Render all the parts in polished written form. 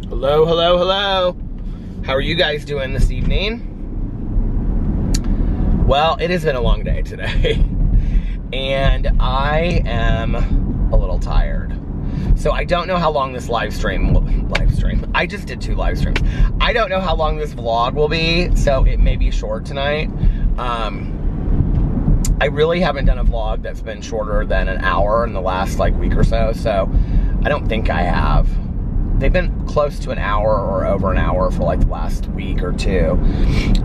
Hello, hello, hello. How are you guys doing this evening? Well, it has been a long day today, and I am a little tired. So I don't know how long this live stream, I just did 2 live streams. I don't know how long this vlog will be, so it may be short tonight. I really haven't done a vlog that's been shorter than an hour in the last week or so, so I don't think I have. They've been close to an hour or over an hour for the last week or 2.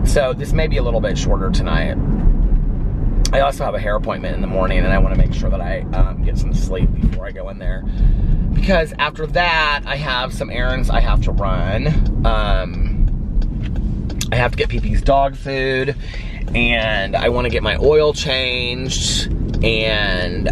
So this may be a little bit shorter tonight. I also have a hair appointment in the morning, and I want to make sure that I get some sleep before I go in there. Because after that, I have some errands I have to run. I have to get Pee-Pee's dog food, and I want to get my oil changed, and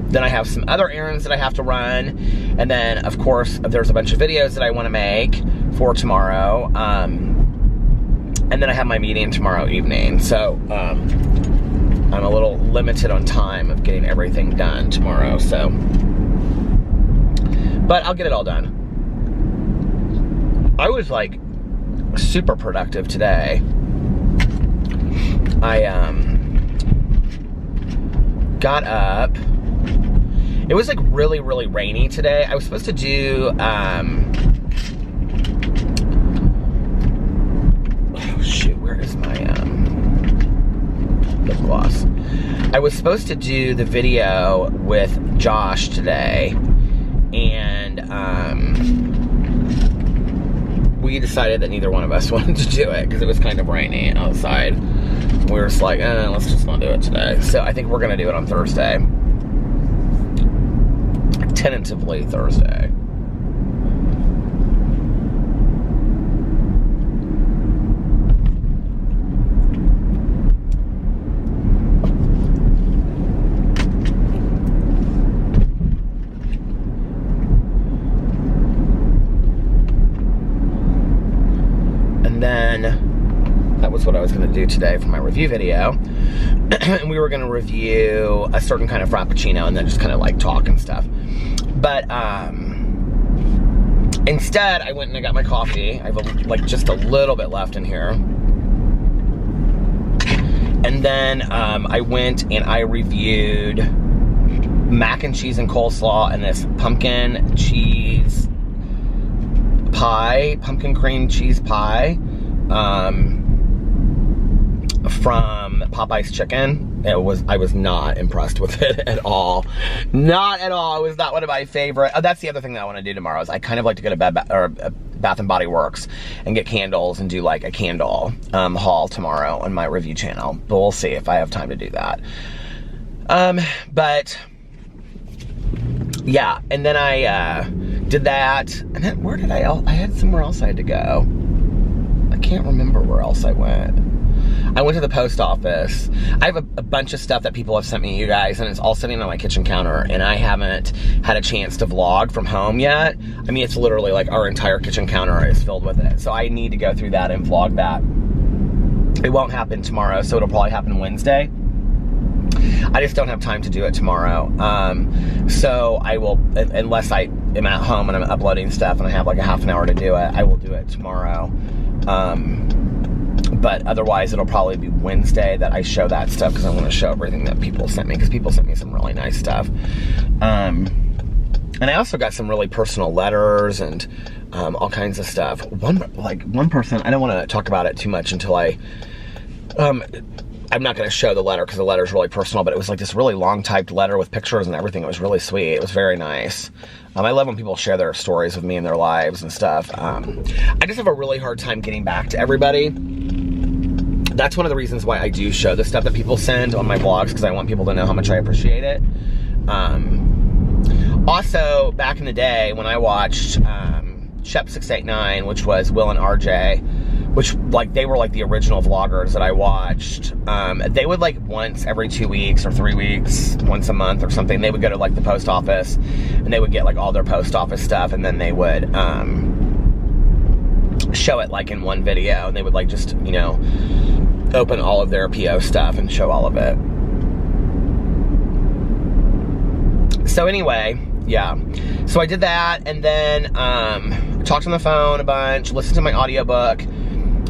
then I have some other errands that I have to run, and then of course there's a bunch of videos that I want to make for tomorrow, and then I have my meeting tomorrow evening, so I'm a little limited on time of getting everything done tomorrow, so, but I'll get it all done. I was super productive today. I got up. It was really, really rainy today. I was supposed to do, oh shoot, where is my lip gloss? I was supposed to do the video with Josh today, and we decided that neither one of us wanted to do it because it was kind of rainy outside. We were just let's just not do it today. So I think we're gonna do it on Thursday. Tentatively Thursday. And then that was what I was going to do today for my review video. And we were going to review a certain kind of Frappuccino and then just kind of talk and stuff. But instead, I went and I got my coffee. I have just a little bit left in here. And then I went and I reviewed mac and cheese and coleslaw and this pumpkin cheese pie, pumpkin cream cheese pie from Popeye's Chicken. I was not impressed with it at all. Not at all. It was not one of my favorite. Oh, that's the other thing that I want to do tomorrow is I kind of like to go to Bath and Body Works and get candles and do a candle haul tomorrow on my review channel. But we'll see if I have time to do that. But yeah, and then I did that. And then where did I had somewhere else I had to go. I can't remember where else I went. I went to the post office. I have a bunch of stuff that people have sent me, you guys, and it's all sitting on my kitchen counter, and I haven't had a chance to vlog from home yet. I mean, it's literally our entire kitchen counter is filled with it. So I need to go through that and vlog that. It won't happen tomorrow, so it'll probably happen Wednesday. I just don't have time to do it tomorrow. So I will, unless I am at home and I'm uploading stuff and I have a half an hour to do it, I will do it tomorrow. But otherwise, it'll probably be Wednesday that I show that stuff because I want to show everything that people sent me because people sent me some really nice stuff. And I also got some really personal letters and all kinds of stuff. One person, I don't want to talk about it too much until I'm not going to show the letter because the letter is really personal, but it was this really long typed letter with pictures and everything. It was really sweet. It was very nice. I love when people share their stories with me and their lives and stuff. I just have a really hard time getting back to everybody. That's one of the reasons why I do show the stuff that people send on my vlogs, because I want people to know how much I appreciate it. Also, back in the day when I watched Shep 689, which was Will and RJ, which they were the original vloggers that I watched. They would once every 2 weeks or 3 weeks, once a month or something, they would go to the post office and they would get all their post office stuff, and then they would show it in one video, and they would just, open all of their PO stuff and show all of it. So anyway, yeah. So I did that, and then talked on the phone a bunch, listened to my audiobook.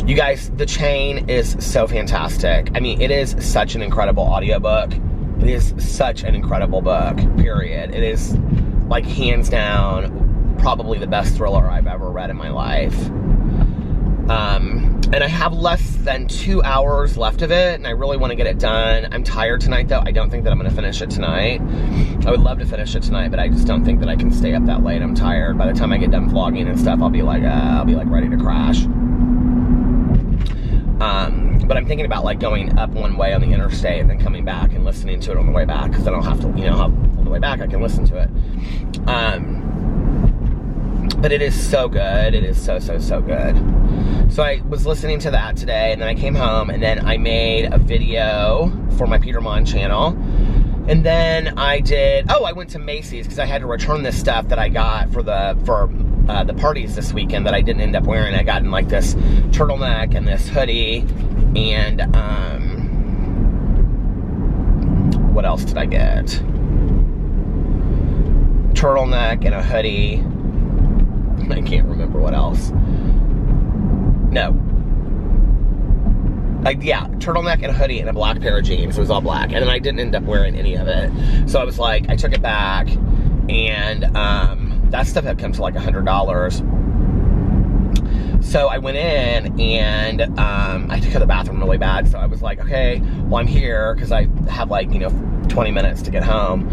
You guys, The Chain is so fantastic. I mean, it is such an incredible audiobook. It is such an incredible book, period. It is, like, hands down, probably the best thriller I've ever read in my life. And I have less than 2 hours left of it, and I really want to get it done. I'm tired tonight, though. I don't think that I'm going to finish it tonight. I would love to finish it tonight, but I just don't think that I can stay up that late. I'm tired. By the time I get done vlogging and stuff, I'll be like ready to crash. But I'm thinking about, like, going up one way on the interstate and then coming back and listening to it on the way back, because then I'll have to, you know, on the way back I can listen to it. But it is so good. It is so, so, so good. So I was listening to that today, and then I came home, and then I made a video for my Peter Monn channel. And then I went to Macy's, because I had to return this stuff that I got for the parties this weekend that I didn't end up wearing. I got in, like, this turtleneck and this hoodie, and what else did I get? Turtleneck and a hoodie. I can't remember what else. No. Yeah, turtleneck and a hoodie and a black pair of jeans. It was all black. And then I didn't end up wearing any of it. So I was like, I took it back. And that stuff had come to like $100. So I went in, and I had to go to the bathroom really bad. So I was like, okay, well, I'm here, because I have, like, you know, 20 minutes to get home.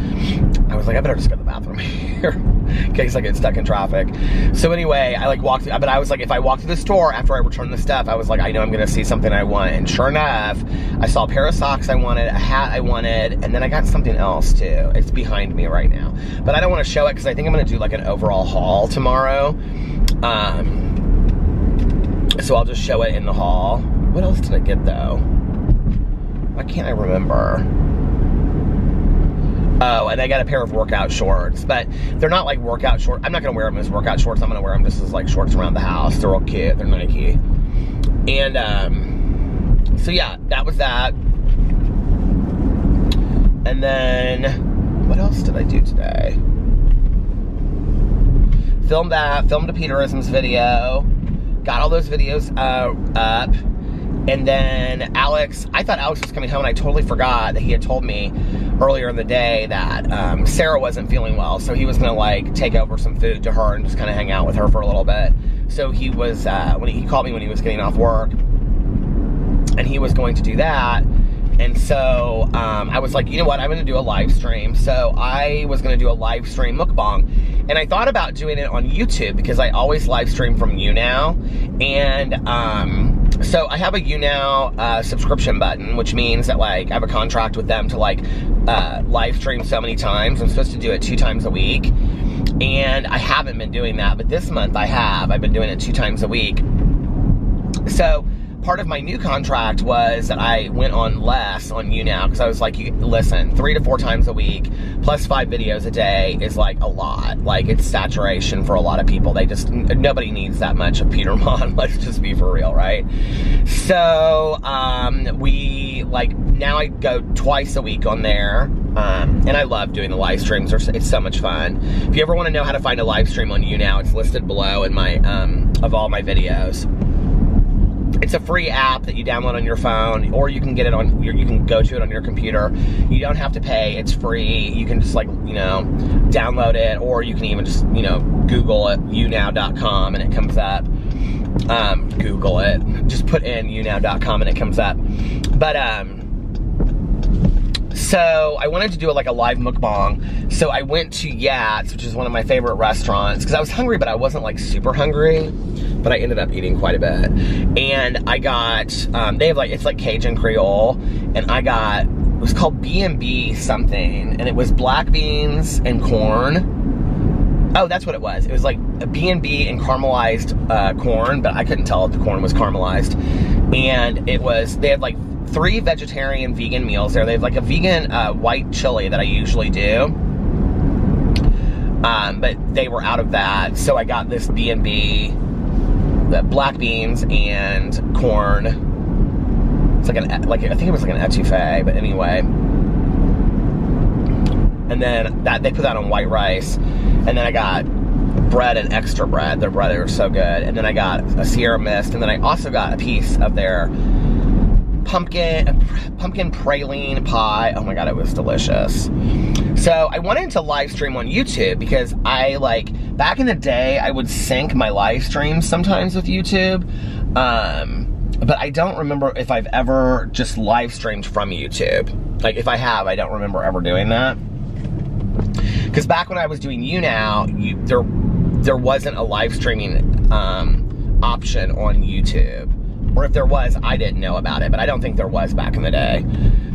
I was like, I better just go to the bathroom here in case I get stuck in traffic. So anyway, I, like, walked, but I was like, if I walk to the store after I return the stuff, I was like, I know I'm going to see something I want. And sure enough, I saw a pair of socks I wanted, a hat I wanted, and then I got something else too. It's behind me right now. But I don't want to show it, because I think I'm going to do, like, an overall haul tomorrow. So I'll just show it in the haul. What else did I get, though? Why can't I remember? Oh, and I got a pair of workout shorts, but they're not like workout shorts. I'm not going to wear them as workout shorts. I'm going to wear them just as, like, shorts around the house. They're all cute. They're Nike. And, so yeah, that was that. And then, what else did I do today? Filmed a Peterisms video. Got all those videos up. And then Alex, I thought Alex was coming home, and I totally forgot that he had told me earlier in the day that Sarah wasn't feeling well. So he was going to, like, take over some food to her and just kind of hang out with her for a little bit. So he was, when he called me when he was getting off work, and he was going to do that. And so I was like, you know what, I'm going to do a live stream. So I was going to do a live stream mukbang. And I thought about doing it on YouTube, because I always live stream from YouNow. And so I have a YouNow subscription button, which means that, like, I have a contract with them to, like, live stream so many times. I'm supposed to do it 2 times a week. And I haven't been doing that, but this month I have. I've been doing it 2 times a week. So part of my new contract was that I went on less on YouNow, because I was like, listen, 3 to 4 times a week plus 5 videos a day is, like, a lot. Like, it's saturation for a lot of people. Nobody needs that much of Peter Monn. Let's just be for real, right? So now I go twice a week on there. And I love doing the live streams. It's so much fun. If you ever want to know how to find a live stream on YouNow, it's listed below in my of all my videos. It's a free app that you download on your phone, or you can get it on you can go to it on your computer. You don't have to pay. It's free. You can just, like, you know, download it, or you can even just, you know, Google it, younow.com, and it comes up. Google it. Just put in younow.com and it comes up. But so I wanted to do like a live mukbang. So I went to Yats, which is one of my favorite restaurants, because I was hungry, but I wasn't, like, super hungry. But I ended up eating quite a bit. And I got, they have, like, it's like Cajun Creole. And I got, it was called B&B something. And it was black beans and corn. Oh, that's what it was. It was like a B&B and caramelized corn, but I couldn't tell if the corn was caramelized. And it was, they had like 3 vegetarian vegan meals there. They have like a vegan white chili that I usually do. But they were out of that. So I got this B&B, the black beans and corn. It's like I think it was like an etouffee, but anyway. and then they put that on white rice, and then I got bread and extra bread. Their bread was so good. And then I got a Sierra Mist, and then I also got a piece of their pumpkin praline pie. Oh my god, it was delicious. So I wanted to live stream on YouTube because I, like, back in the day, I would sync my live streams sometimes with YouTube. But I don't remember if I've ever just live streamed from YouTube. Like, if I have, I don't remember ever doing that. Because back when I was doing there wasn't a live streaming option on YouTube. Or if there was, I didn't know about it, but I don't think there was back in the day.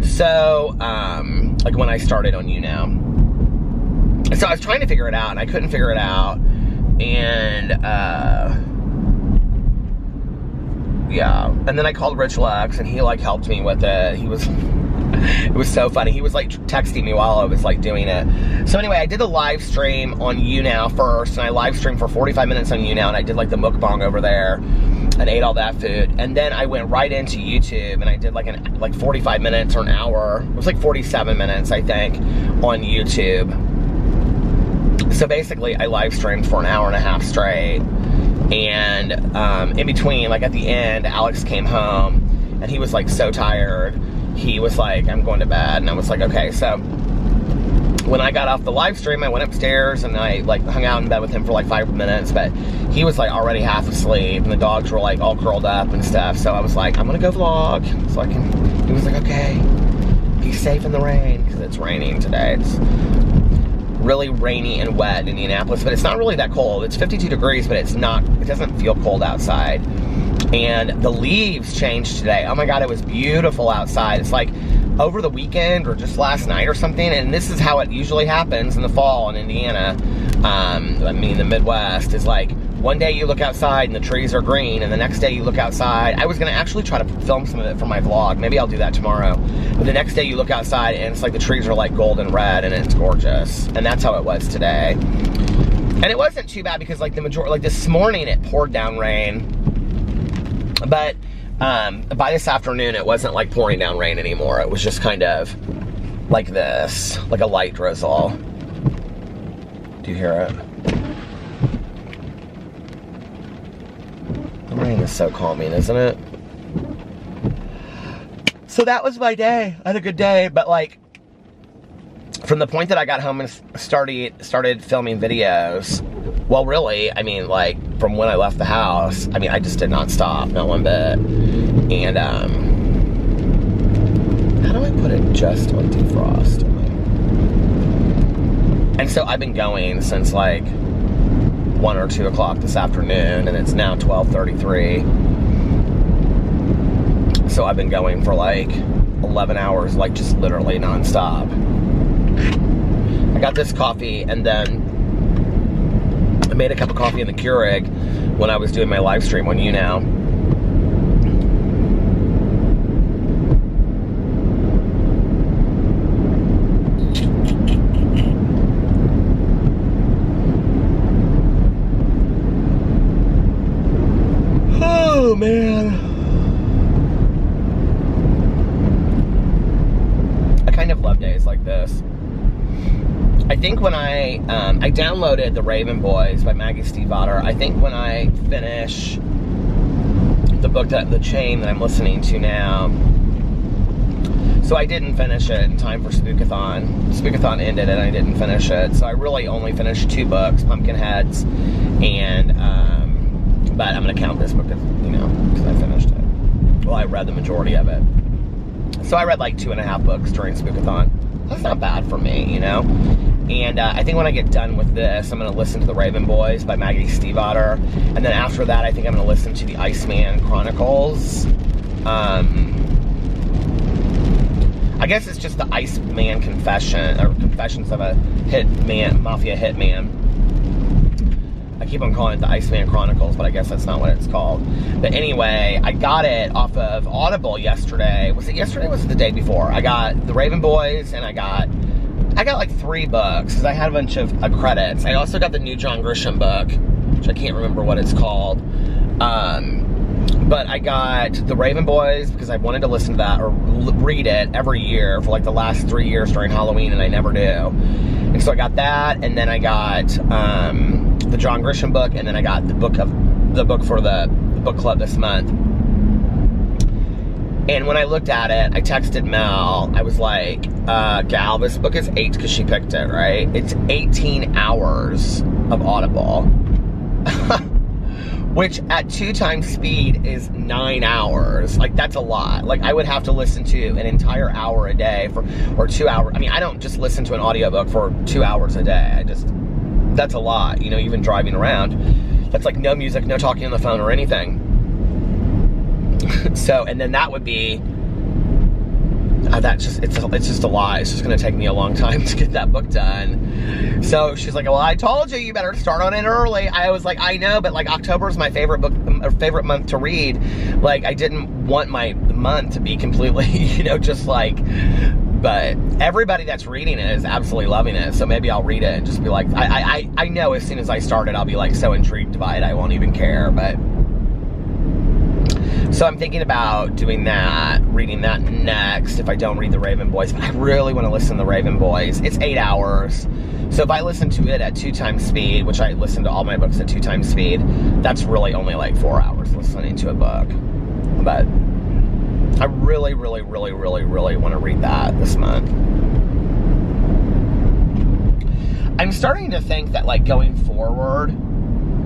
So, like when I started on YouNow. So I was trying to figure it out, and I couldn't figure it out. And, yeah. And then I called Rich Lux, and he, like, helped me with it. It was so funny. He was, like, texting me while I was, like, doing it. So anyway, I did a live stream on YouNow first, and I live streamed for 45 minutes on YouNow, and I did, like, the mukbang over there, and ate all that food. And then I went right into YouTube, and I did, like, 45 minutes or an hour. It was, like, 47 minutes, I think, on YouTube. So basically, I live streamed for an hour and a half straight. And in between, like, at the end, Alex came home, and he was, like, so tired. He was like, I'm going to bed. And I was like, okay. So when I got off the live stream, I went upstairs and I, like, hung out in bed with him for like 5 minutes, but he was, like, already half asleep, and the dogs were, like, all curled up and stuff. So I was like, I'm gonna go vlog so I can. He was like, okay, be safe in the rain, because it's raining today. It's really rainy and wet in Indianapolis, but it's not really that cold. It's 52 degrees, but it doesn't feel cold outside. And the leaves changed today. Oh my god, it was beautiful outside. It's like over the weekend or just last night or something, and this is how it usually happens in the fall in Indiana. I mean, the Midwest is like, one day you look outside and the trees are green, and the next day you look outside. I was gonna actually try to film some of it for my vlog. Maybe I'll do that tomorrow. But the next day you look outside and it's like the trees are like golden red, and it's gorgeous. And that's how it was today. And it wasn't too bad because, like, the majority, like, this morning it poured down rain. But by this afternoon, it wasn't, like, pouring down rain anymore. It was just kind of like this, like a light drizzle. Do you hear it? The rain is so calming, isn't it? So that was my day. I had a good day, but, like, from the point that I got home and started filming videos, well, really, I mean, like, from when I left the house, I mean, I just did not stop, not one bit. And, how do I put it just on defrost? And so I've been going since, like, 1 or 2 o'clock this afternoon, and it's now 12:33. So I've been going for, like, 11 hours, like, just literally nonstop. I got this coffee, and then I made a cup of coffee in the Keurig when I was doing my live stream on YouNow. Oh, man. I kind of love days like this. I think when I downloaded The Raven Boys by Maggie Stiefvater, I think when I finish the book, the chain that I'm listening to now, so I didn't finish it in time for Spookathon. Spookathon ended and I didn't finish it, so I really only finished 2 books, Pumpkinheads, and, but I'm going to count this book as, you know, because I finished it. Well, I read the majority of it. So I read like 2.5 books during Spookathon. That's not bad for me, you know? And I think when I get done with this, I'm going to listen to The Raven Boys by Maggie Stiefvater. And then after that, I think I'm going to listen to the Iceman Chronicles. I guess it's just the Iceman Confession, or Confessions of a Mafia Hitman. I keep on calling it the Iceman Chronicles, but I guess that's not what it's called. But anyway, I got it off of Audible yesterday. Was it yesterday or was it the day before? I got The Raven Boys, and I got like 3 books, because I had a bunch of credits. I also got the new John Grisham book, which I can't remember what it's called. But I got The Raven Boys because I wanted to listen to that or read it every year for like the last 3 years during Halloween, and I never do. And so I got that, and then I got the John Grisham book, and then I got the book for the book club this month. And when I looked at it, I texted Mel. I was like, gal, this book is 8 because she picked it, right? It's 18 hours of Audible. Which at 2 times speed is 9 hours. Like, that's a lot. Like, I would have to listen to an entire hour a day or 2 hours. I mean, I don't just listen to an audiobook for 2 hours a day. That's a lot, you know, even driving around. That's like no music, no talking on the phone or anything. So, and then that would be, it's just a lot. It's just going to take me a long time to get that book done. So she's like, well, I told you better start on it early. I was like, I know, but like October is my favorite month to read. Like, I didn't want my month to be completely, you know, just like, but everybody that's reading it is absolutely loving it. So maybe I'll read it and just be like, I know as soon as I start it, I'll be like so intrigued by it, I won't even care. But so I'm thinking about doing that, reading that next if I don't read The Raven Boys. But I really want to listen to The Raven Boys. It's 8 hours. So if I listen to it at 2 times speed, which I listen to all my books at 2 times speed, that's really only like 4 hours listening to a book. But I really, really, really, really, really want to read that this month. I'm starting to think that like going forward,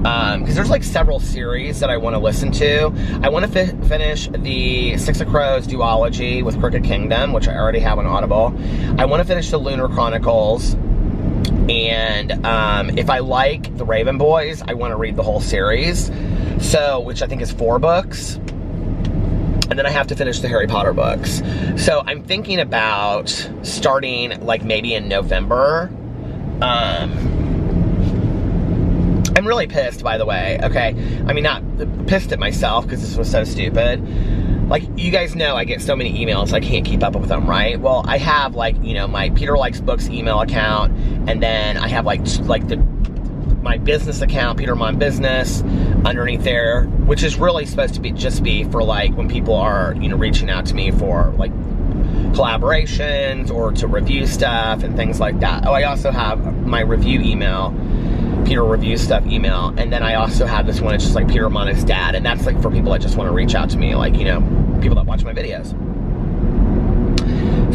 because there's like several series that I want to listen to. I want to finish the Six of Crows duology with Crooked Kingdom, which I already have on Audible. I want to finish the Lunar Chronicles. And if I like The Raven Boys, I want to read the whole series. So, which I think is 4 books. And then I have to finish the Harry Potter books. So I'm thinking about starting like maybe in November. I'm really pissed, by the way, okay? I mean, not pissed at myself because this was so stupid. Like, you guys know I get so many emails, I can't keep up with them, right? Well, I have, like, you know, my Peter Likes Books email account, and then I have, like my business account, Peter Monn Business, underneath there, which is really supposed to be just be for, like, when people are, you know, reaching out to me for, like, collaborations or to review stuff and things like that. Oh, I also have my review email, Peter Review Stuff email, and then I also have this one. It's just like Peter Monn is Dad, and that's like for people that just want to reach out to me, like, you know, people that watch my videos.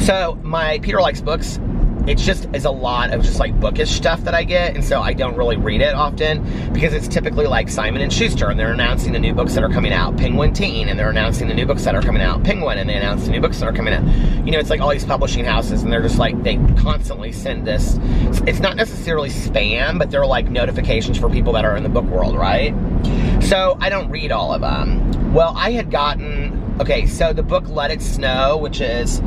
So my Peter Likes Books, it just is a lot of just like bookish stuff that I get, and so I don't really read it often because it's typically like Simon & Schuster, and they're announcing the new books that are coming out, Penguin Teen, and they're announcing the new books that are coming out, Penguin, and they announce the new books that are coming out. You know, it's like all these publishing houses, and they're just like, they constantly send this, it's not necessarily spam, but they're like notifications for people that are in the book world, right? So I don't read all of them. Well, I had gotten, okay, so the book Let It Snow, which is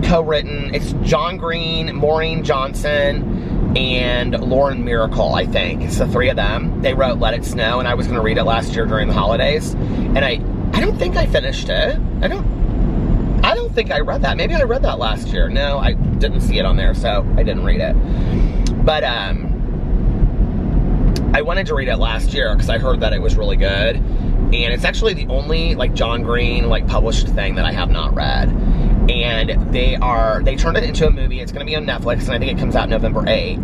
co-written, it's John Green, Maureen Johnson, and Lauren Miracle, I think. It's the 3 of them. They wrote Let It Snow, and I was going to read it last year during the holidays, and I don't think I finished it. I don't think I read that. Maybe I read that last year. No, I didn't see it on there, so I didn't read it. But I wanted to read it last year because I heard that it was really good, and it's actually the only like John Green like published thing that I have not read. And they turned it into a movie. It's going to be on Netflix, and I think it comes out November 8th.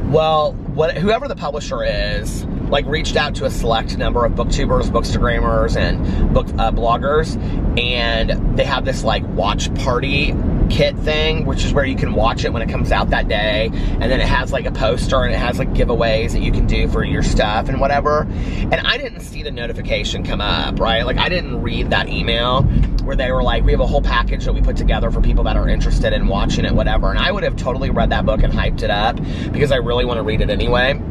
Well, whoever the publisher is, like, reached out to a select number of booktubers, bookstagrammers, and book bloggers, and they have this, like, watch party kit thing, which is where you can watch it when it comes out that day, and then it has, like, a poster, and it has, like, giveaways that you can do for your stuff and whatever. And I didn't see the notification come up, right? Like, I didn't read that email where they were like, we have a whole package that we put together for people that are interested in watching it, whatever. And I would have totally read that book and hyped it up because I really want to read it anyway.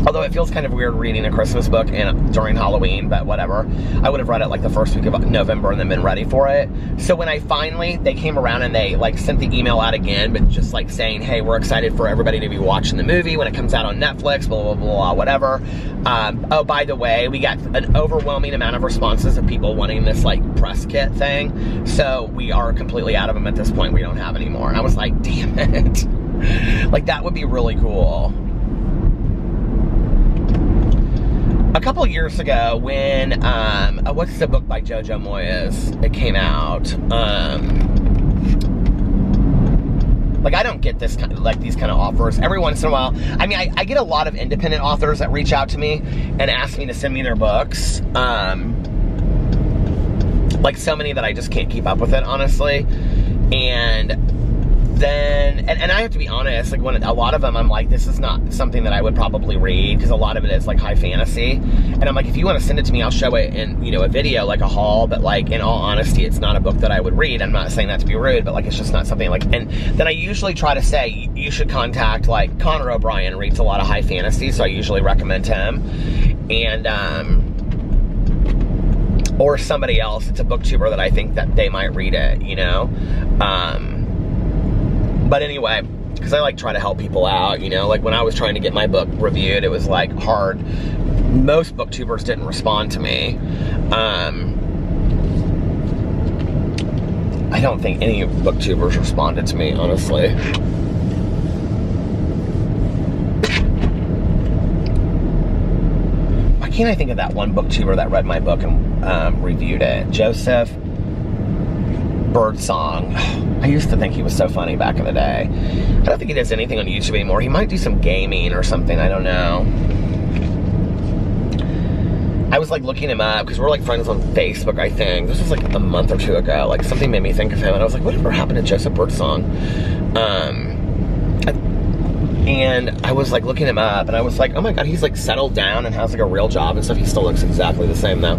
Although it feels kind of weird reading a Christmas book during Halloween, but whatever. I would have read it like the first week of November and then been ready for it. So when they came around and they like sent the email out again, but just like saying, hey, we're excited for everybody to be watching the movie when it comes out on Netflix, blah, blah, blah, whatever. Oh, by the way, we got an overwhelming amount of responses of people wanting this like press kit thing. So we are completely out of them at this point. We don't have any more. And I was like, damn it. Like, that would be really cool. a couple years ago when, what's the book by Jojo Moyes? It came out. Like, I don't get this kind of, like, these kind of offers every once in a while. I mean, I get a lot of independent authors that reach out to me and ask me to send me their books. Like, so many that I just can't keep up with it, honestly. And then, and I have to be honest, like, when a lot of them, I'm like, this is not something that I would probably read, because a lot of it is, like, high fantasy. And I'm like, if you want to send it to me, I'll show it in, you know, a video, like a haul, but, like, in all honesty, it's not a book that I would read. I'm not saying that to be rude, but, like, it's just not something, like, and then I usually try to say, you should contact, like, Connor O'Brien reads a lot of high fantasy, so I usually recommend him. And, or somebody else, it's a booktuber that I think that they might read it, you know? But anyway, because I like try to help people out, you know, like when I was trying to get my book reviewed, it was like hard. Most booktubers didn't respond to me. I don't think any booktubers responded to me, honestly. Why can't I think of that one booktuber that read my book and reviewed it? Joseph Birdsong. I used to think he was so funny back in the day. I don't think he does anything on YouTube anymore. He might do some gaming or something, I don't know. I was like looking him up because we're like friends on Facebook, I think. This was like a month or two ago. Like something made me think of him and I was like, whatever happened to Joseph Birdsong? And I was like looking him up and I was like, oh my God, he's like settled down and has like a real job and stuff. He still looks exactly the same though.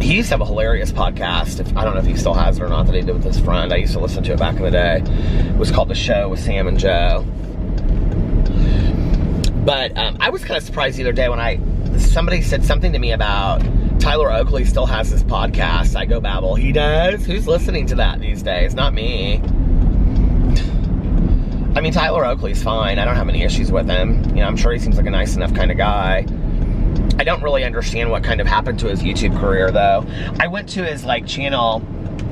He used to have a hilarious podcast. I don't know if he still has it or not, that he did with his friend. I used to listen to it back in the day. It was called The Show with Sam and Joe. But I was kind of surprised the other day when somebody said something to me about Tyler Oakley still has his podcast, I Go Babble. He does? Who's listening to that these days? Not me. I mean, Tyler Oakley's fine. I don't have any issues with him. You know, I'm sure he seems like a nice enough kind of guy. I don't really understand what kind of happened to his YouTube career, though. I went to his, like, channel.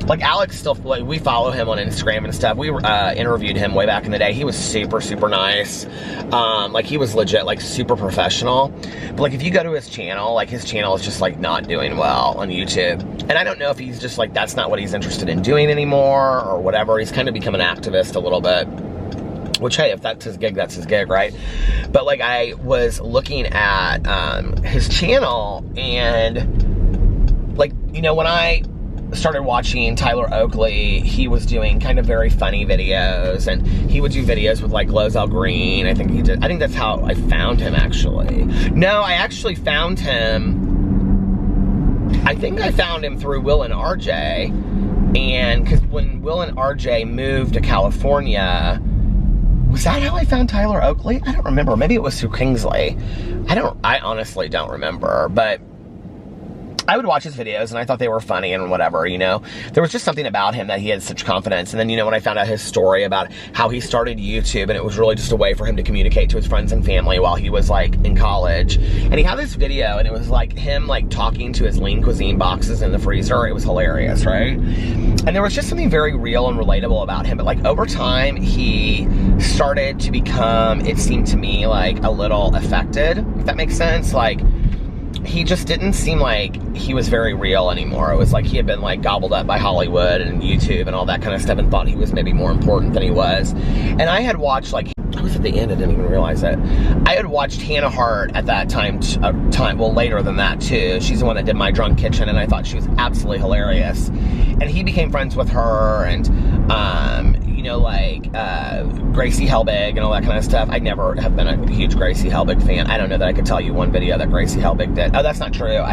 Like, Alex still, like, we follow him on Instagram and stuff. We interviewed him way back in the day. He was super, super nice. Like, he was legit, like, super professional. But, like, if you go to his channel, like, his channel is just, like, not doing well on YouTube. And I don't know if he's just, like, that's not what he's interested in doing anymore or whatever. He's kind of become an activist a little bit. Which, hey, if that's his gig, that's his gig, right? But, like, I was looking at his channel, and, like, you know, when I started watching Tyler Oakley, he was doing kind of very funny videos, and he would do videos with, like, Glozell Green. I think he did. I think that's how I found him, actually. No, I actually found him, I think I found him through Will and RJ, and, because when Will and RJ moved to California, was that how I found Tyler Oakley? I don't remember. Maybe it was through Kingsley. I honestly don't remember, but I would watch his videos and I thought they were funny and whatever, you know. There was just something about him that he had such confidence. And then, you know, when I found out his story about how he started YouTube, and it was really just a way for him to communicate to his friends and family while he was, like, in college. And he had this video, and it was, like, him, like, talking to his Lean Cuisine boxes in the freezer. It was hilarious, right? And there was just something very real and relatable about him. But, like, over time, he started to become, it seemed to me, like, a little affected, if that makes sense. Like, he just didn't seem like he was very real anymore. It was like he had been, like, gobbled up by Hollywood and YouTube and all that kind of stuff, and thought he was maybe more important than he was. And I had watched, like, I was at the end, I didn't even realize it. I had watched Hannah Hart at that time, well, later than that, too. She's the one that did My Drunk Kitchen, and I thought she was absolutely hilarious. And he became friends with her, and, you know, like, Gracie Helbig and all that kind of stuff. I never have been a huge Gracie Helbig fan. I don't know that I could tell you one video that Gracie Helbig did. Oh, that's not true.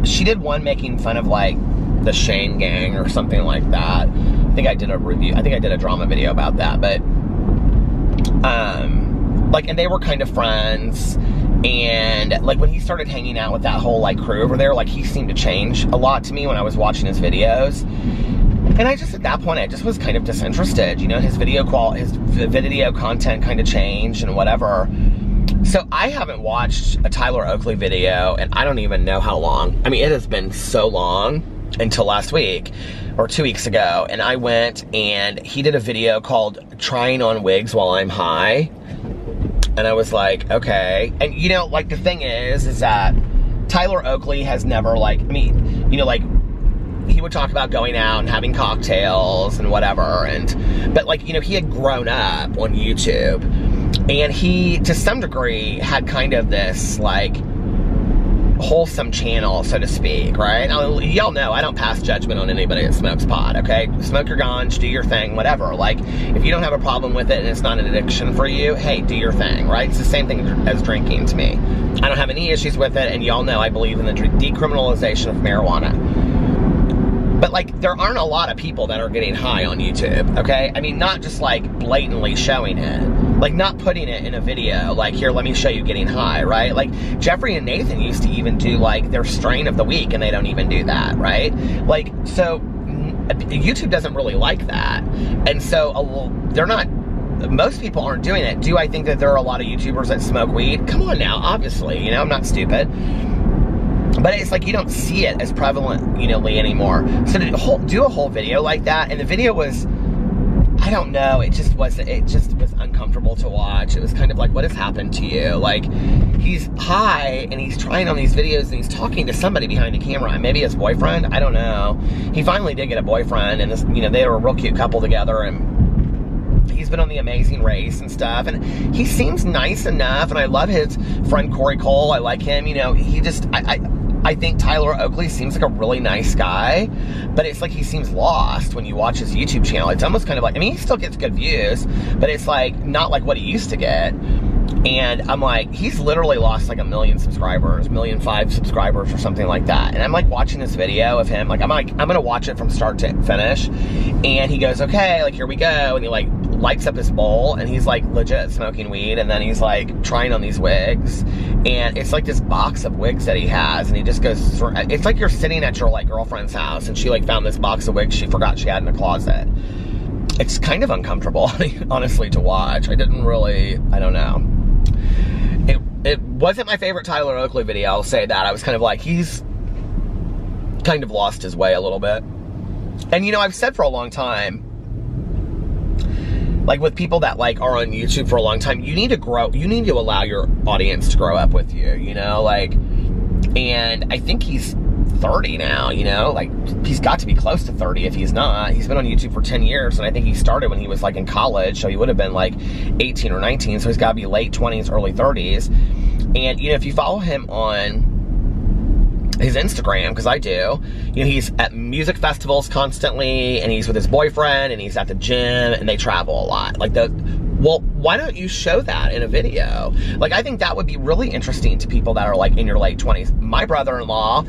She did one making fun of, like, the Shane Gang or something like that. I think I did a review. I think I did a drama video about that, but, like, and they were kind of friends. And, like, when he started hanging out with that whole, like, crew over there, like, he seemed to change a lot to me when I was watching his videos. And I just, at that point, I just was kind of disinterested, you know. His video content kind of changed and whatever. So I haven't watched a Tyler Oakley video, and I don't even know how long. I mean, it has been so long, until last week, or 2 weeks ago, and I went, and he did a video called Trying on Wigs While I'm High. And I was like, okay. And you know, like the thing is that Tyler Oakley has never like, I mean, you know, like he would talk about going out and having cocktails and whatever. But like, you know, he had grown up on YouTube, and he, to some degree, had kind of this like wholesome channel, so to speak, right? Y'all know I don't pass judgment on anybody that smokes pot, okay? Smoke your ganj, do your thing, whatever. Like, if you don't have a problem with it and it's not an addiction for you, hey, do your thing, right? It's the same thing as drinking to me. I don't have any issues with it, and y'all know I believe in the decriminalization of marijuana. But like, there aren't a lot of people that are getting high on YouTube, okay? I mean, not just like blatantly showing it, like not putting it in a video, like, here, let me show you getting high, right? Like, Jeffrey and Nathan used to even do like their strain of the week, and they don't even do that, right? Like, so YouTube doesn't really like that. And so they're not, most people aren't doing it. Do I think that there are a lot of YouTubers that smoke weed? Come on now, obviously, you know, I'm not stupid. But it's like, you don't see it as prevalent, you know, anymore. So to do a whole video like that, and the video was, I don't know, it just was uncomfortable to watch. It was kind of like, what has happened to you? Like, he's high, and he's trying on these videos, and he's talking to somebody behind the camera, and maybe his boyfriend, I don't know. He finally did get a boyfriend, and this, you know, they were a real cute couple together, and he's been on The Amazing Race and stuff, and he seems nice enough, and I love his friend Corey Cole. I like him, you know. He just, I think Tyler Oakley seems like a really nice guy, but it's like he seems lost when you watch his YouTube channel. It's almost kind of like, I mean, he still gets good views, but it's like not like what he used to get. And I'm like, he's literally lost like 1 million subscribers, 1.5 million subscribers or something like that. And I'm like watching this video of him, like I'm gonna watch it from start to finish. And he goes, okay, like here we go. And he like lights up his bowl, and he's like legit smoking weed, and then he's like trying on these wigs, and it's like this box of wigs that he has, and he just goes through, it's like you're sitting at your like girlfriend's house, and she like found this box of wigs she forgot she had in a closet. It's kind of uncomfortable, honestly, to watch. I don't know. It wasn't my favorite Tyler Oakley video, I'll say that. I was kind of like, he's kind of lost his way a little bit. And you know, I've said for a long time, like with people that like are on YouTube for a long time, you need to allow your audience to grow up with you, you know, like, and I think he's 30 now, you know, like he's got to be close to 30 if he's not. He's been on YouTube for 10 years, and I think he started when he was like in college, so he would have been like 18 or 19, so he's got to be late 20s, early 30s. And you know, if you follow him on his Instagram, because I do, you know, he's at music festivals constantly, and he's with his boyfriend, and he's at the gym, and they travel a lot. Like, well, why don't you show that in a video? Like, I think that would be really interesting to people that are like in your late 20s. My brother-in-law,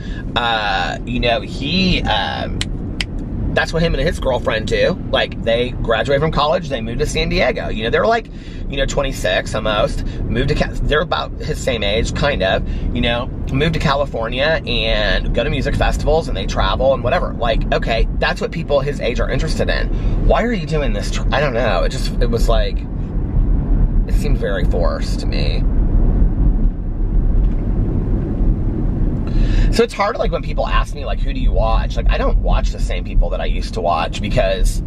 you know, he, that's what him and his girlfriend do. Like, they graduated from college, they moved to San Diego. You know, they're like, you know, 26 almost, they're about his same age, kind of, you know, moved to California and go to music festivals, and they travel and whatever. Like, okay, that's what people his age are interested in. Why are you doing this? I don't know. It was like, it seemed very forced to me. So it's hard, like, when people ask me, like, who do you watch? Like, I don't watch the same people that I used to watch, because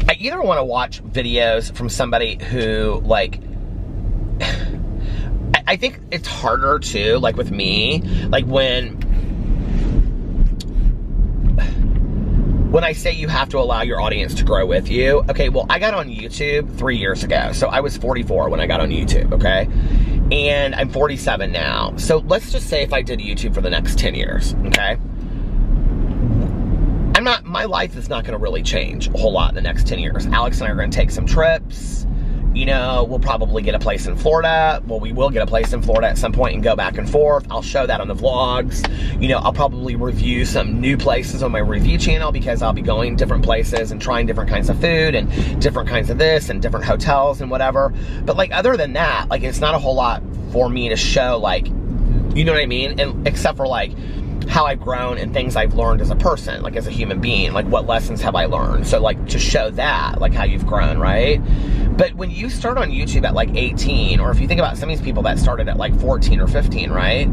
I either want to watch videos from somebody who, like, I think it's harder, too, like, with me, like, when I say you have to allow your audience to grow with you. Okay, well, I got on YouTube 3 years ago, so I was 44 when I got on YouTube, okay? And I'm 47 now. So let's just say if I did YouTube for the next 10 years, okay? My life is not gonna really change a whole lot in the next 10 years. Alex and I are gonna take some trips. You know, we'll probably get a place in Florida. Well, we will get a place in Florida at some point and go back and forth. I'll show that on the vlogs. You know, I'll probably review some new places on my review channel, because I'll be going different places and trying different kinds of food and different kinds of this and different hotels and whatever. But like, other than that, like, it's not a whole lot for me to show, like, you know what I mean? And except for like how I've grown and things I've learned as a person, like as a human being, like what lessons have I learned? So like, to show that, like how you've grown, right? But when you start on YouTube at like 18, or if you think about some of these people that started at like 14 or 15, right?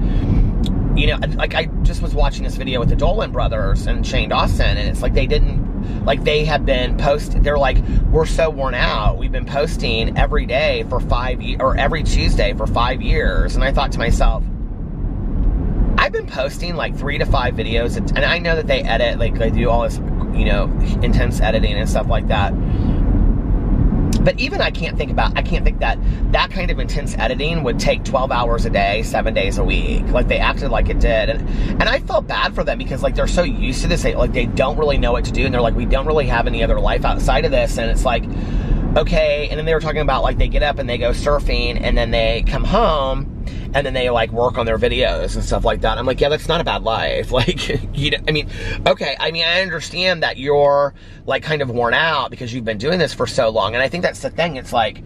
You know, like I just was watching this video with the Dolan brothers and Shane Dawson, and it's like they didn't, like they have been they're like, we're so worn out. We've been posting every day for 5 years, or every Tuesday for 5 years. And I thought to myself, I've been posting like 3 to 5 videos, and I know that they edit, like they do all this, you know, intense editing and stuff like that. But even I can't think that that kind of intense editing would take 12 hours a day, 7 days a week. Like they acted like it did. And I felt bad for them because like they're so used to this, like they don't really know what to do. And they're like, we don't really have any other life outside of this. And it's like, okay. And then they were talking about like they get up and they go surfing and then they come home and then they like work on their videos and stuff like that. I'm like, yeah, that's not a bad life. Like, you know, I mean, okay. I mean, I understand that you're like kind of worn out because you've been doing this for so long. And I think that's the thing. It's like,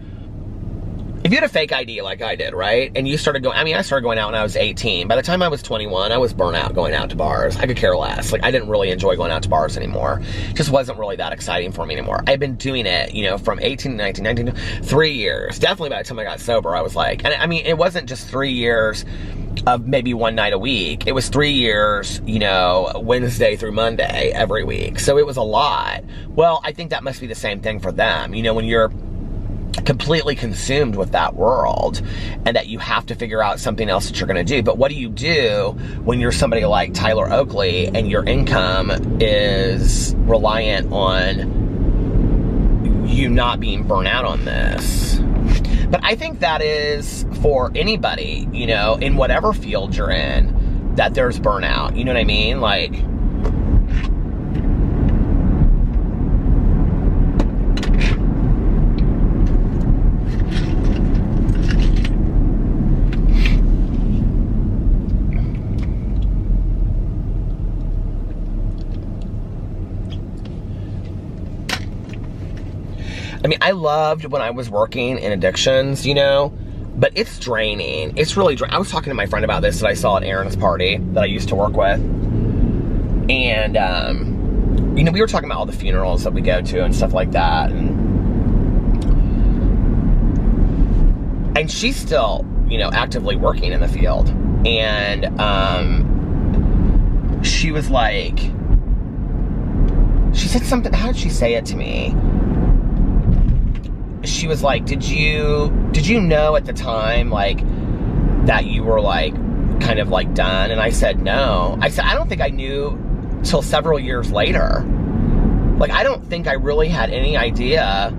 if you had a fake ID like I did, right? And you started going, I mean, I started going out when I was 18. By the time I was 21, I was burnt out going out to bars. I could care less. Like, I didn't really enjoy going out to bars anymore. It just wasn't really that exciting for me anymore. I've been doing it, you know, from 18 to 19, 19 to 3 years. Definitely by the time I got sober, I was like, and I mean, it wasn't just 3 years of maybe one night a week. It was 3 years, you know, Wednesday through Monday every week. So it was a lot. Well, I think that must be the same thing for them. You know, when you're completely consumed with that world and that you have to figure out something else that you're going to do. But what do you do when you're somebody like Tyler Oakley and your income is reliant on you not being burnt out on this? But I think that is for anybody, you know, in whatever field you're in, that there's burnout. You know what I mean? Like, I mean, I loved when I was working in addictions, you know, but it's draining. It's really draining. I was talking to my friend about this that I saw at Aaron's party that I used to work with. And, you know, we were talking about all the funerals that we go to and stuff like that. And she's still, you know, actively working in the field. And she was like, she said something, how did she say it to me? She was like, did you know at the time, like, that you were, like, kind of, like, done? And I said, no. I said, I don't think I knew till several years later. Like, I don't think I really had any idea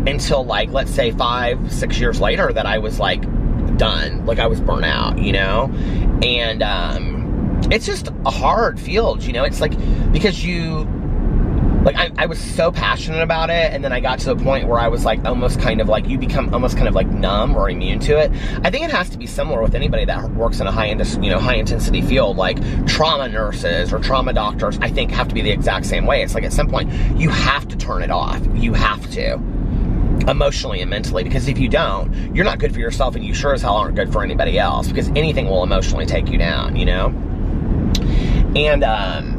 until, like, let's say 5, 6 years later that I was, like, done. Like, I was burnt out, you know? And, it's just a hard field, you know? It's, like, because you... Like, I was so passionate about it, and then I got to the point where I was, like, almost kind of, like, you become almost kind of, like, numb or immune to it. I think it has to be similar with anybody that works in a high-intensity field, like trauma nurses or trauma doctors, I think, have to be the exact same way. It's like, at some point, you have to turn it off. You have to. Emotionally and mentally, because if you don't, you're not good for yourself, and you sure as hell aren't good for anybody else, because anything will emotionally take you down, you know? And,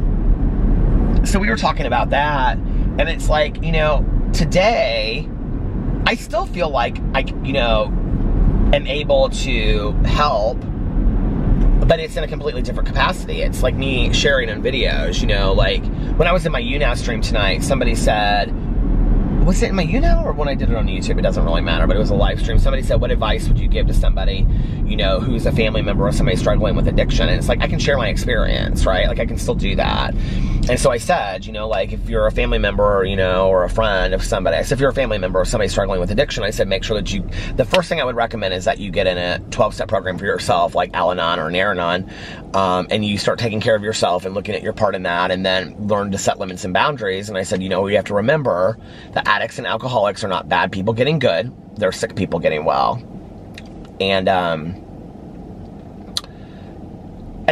so we were talking about that, and it's like, you know, today, I still feel like I, you know, am able to help, but it's in a completely different capacity. It's like me sharing on videos, you know, like, when I was in my YouNow stream tonight, somebody said, was it in my YouNow or when I did it on YouTube? It doesn't really matter, but it was a live stream. Somebody said, what advice would you give to somebody, you know, who's a family member or somebody struggling with addiction? And it's like, I can share my experience, right? Like, I can still do that. And so I said, you know, like, if you're a family member, or, you know, or a friend of somebody, I said, if you're a family member or somebody struggling with addiction, I said, make sure that the first thing I would recommend is that you get in a 12-step program for yourself, like Al-Anon or an Eranon, and you start taking care of yourself and looking at your part in that, and then learn to set limits and boundaries. And I said, you know, you have to remember that addicts and alcoholics are not bad people getting good. They're sick people getting well. And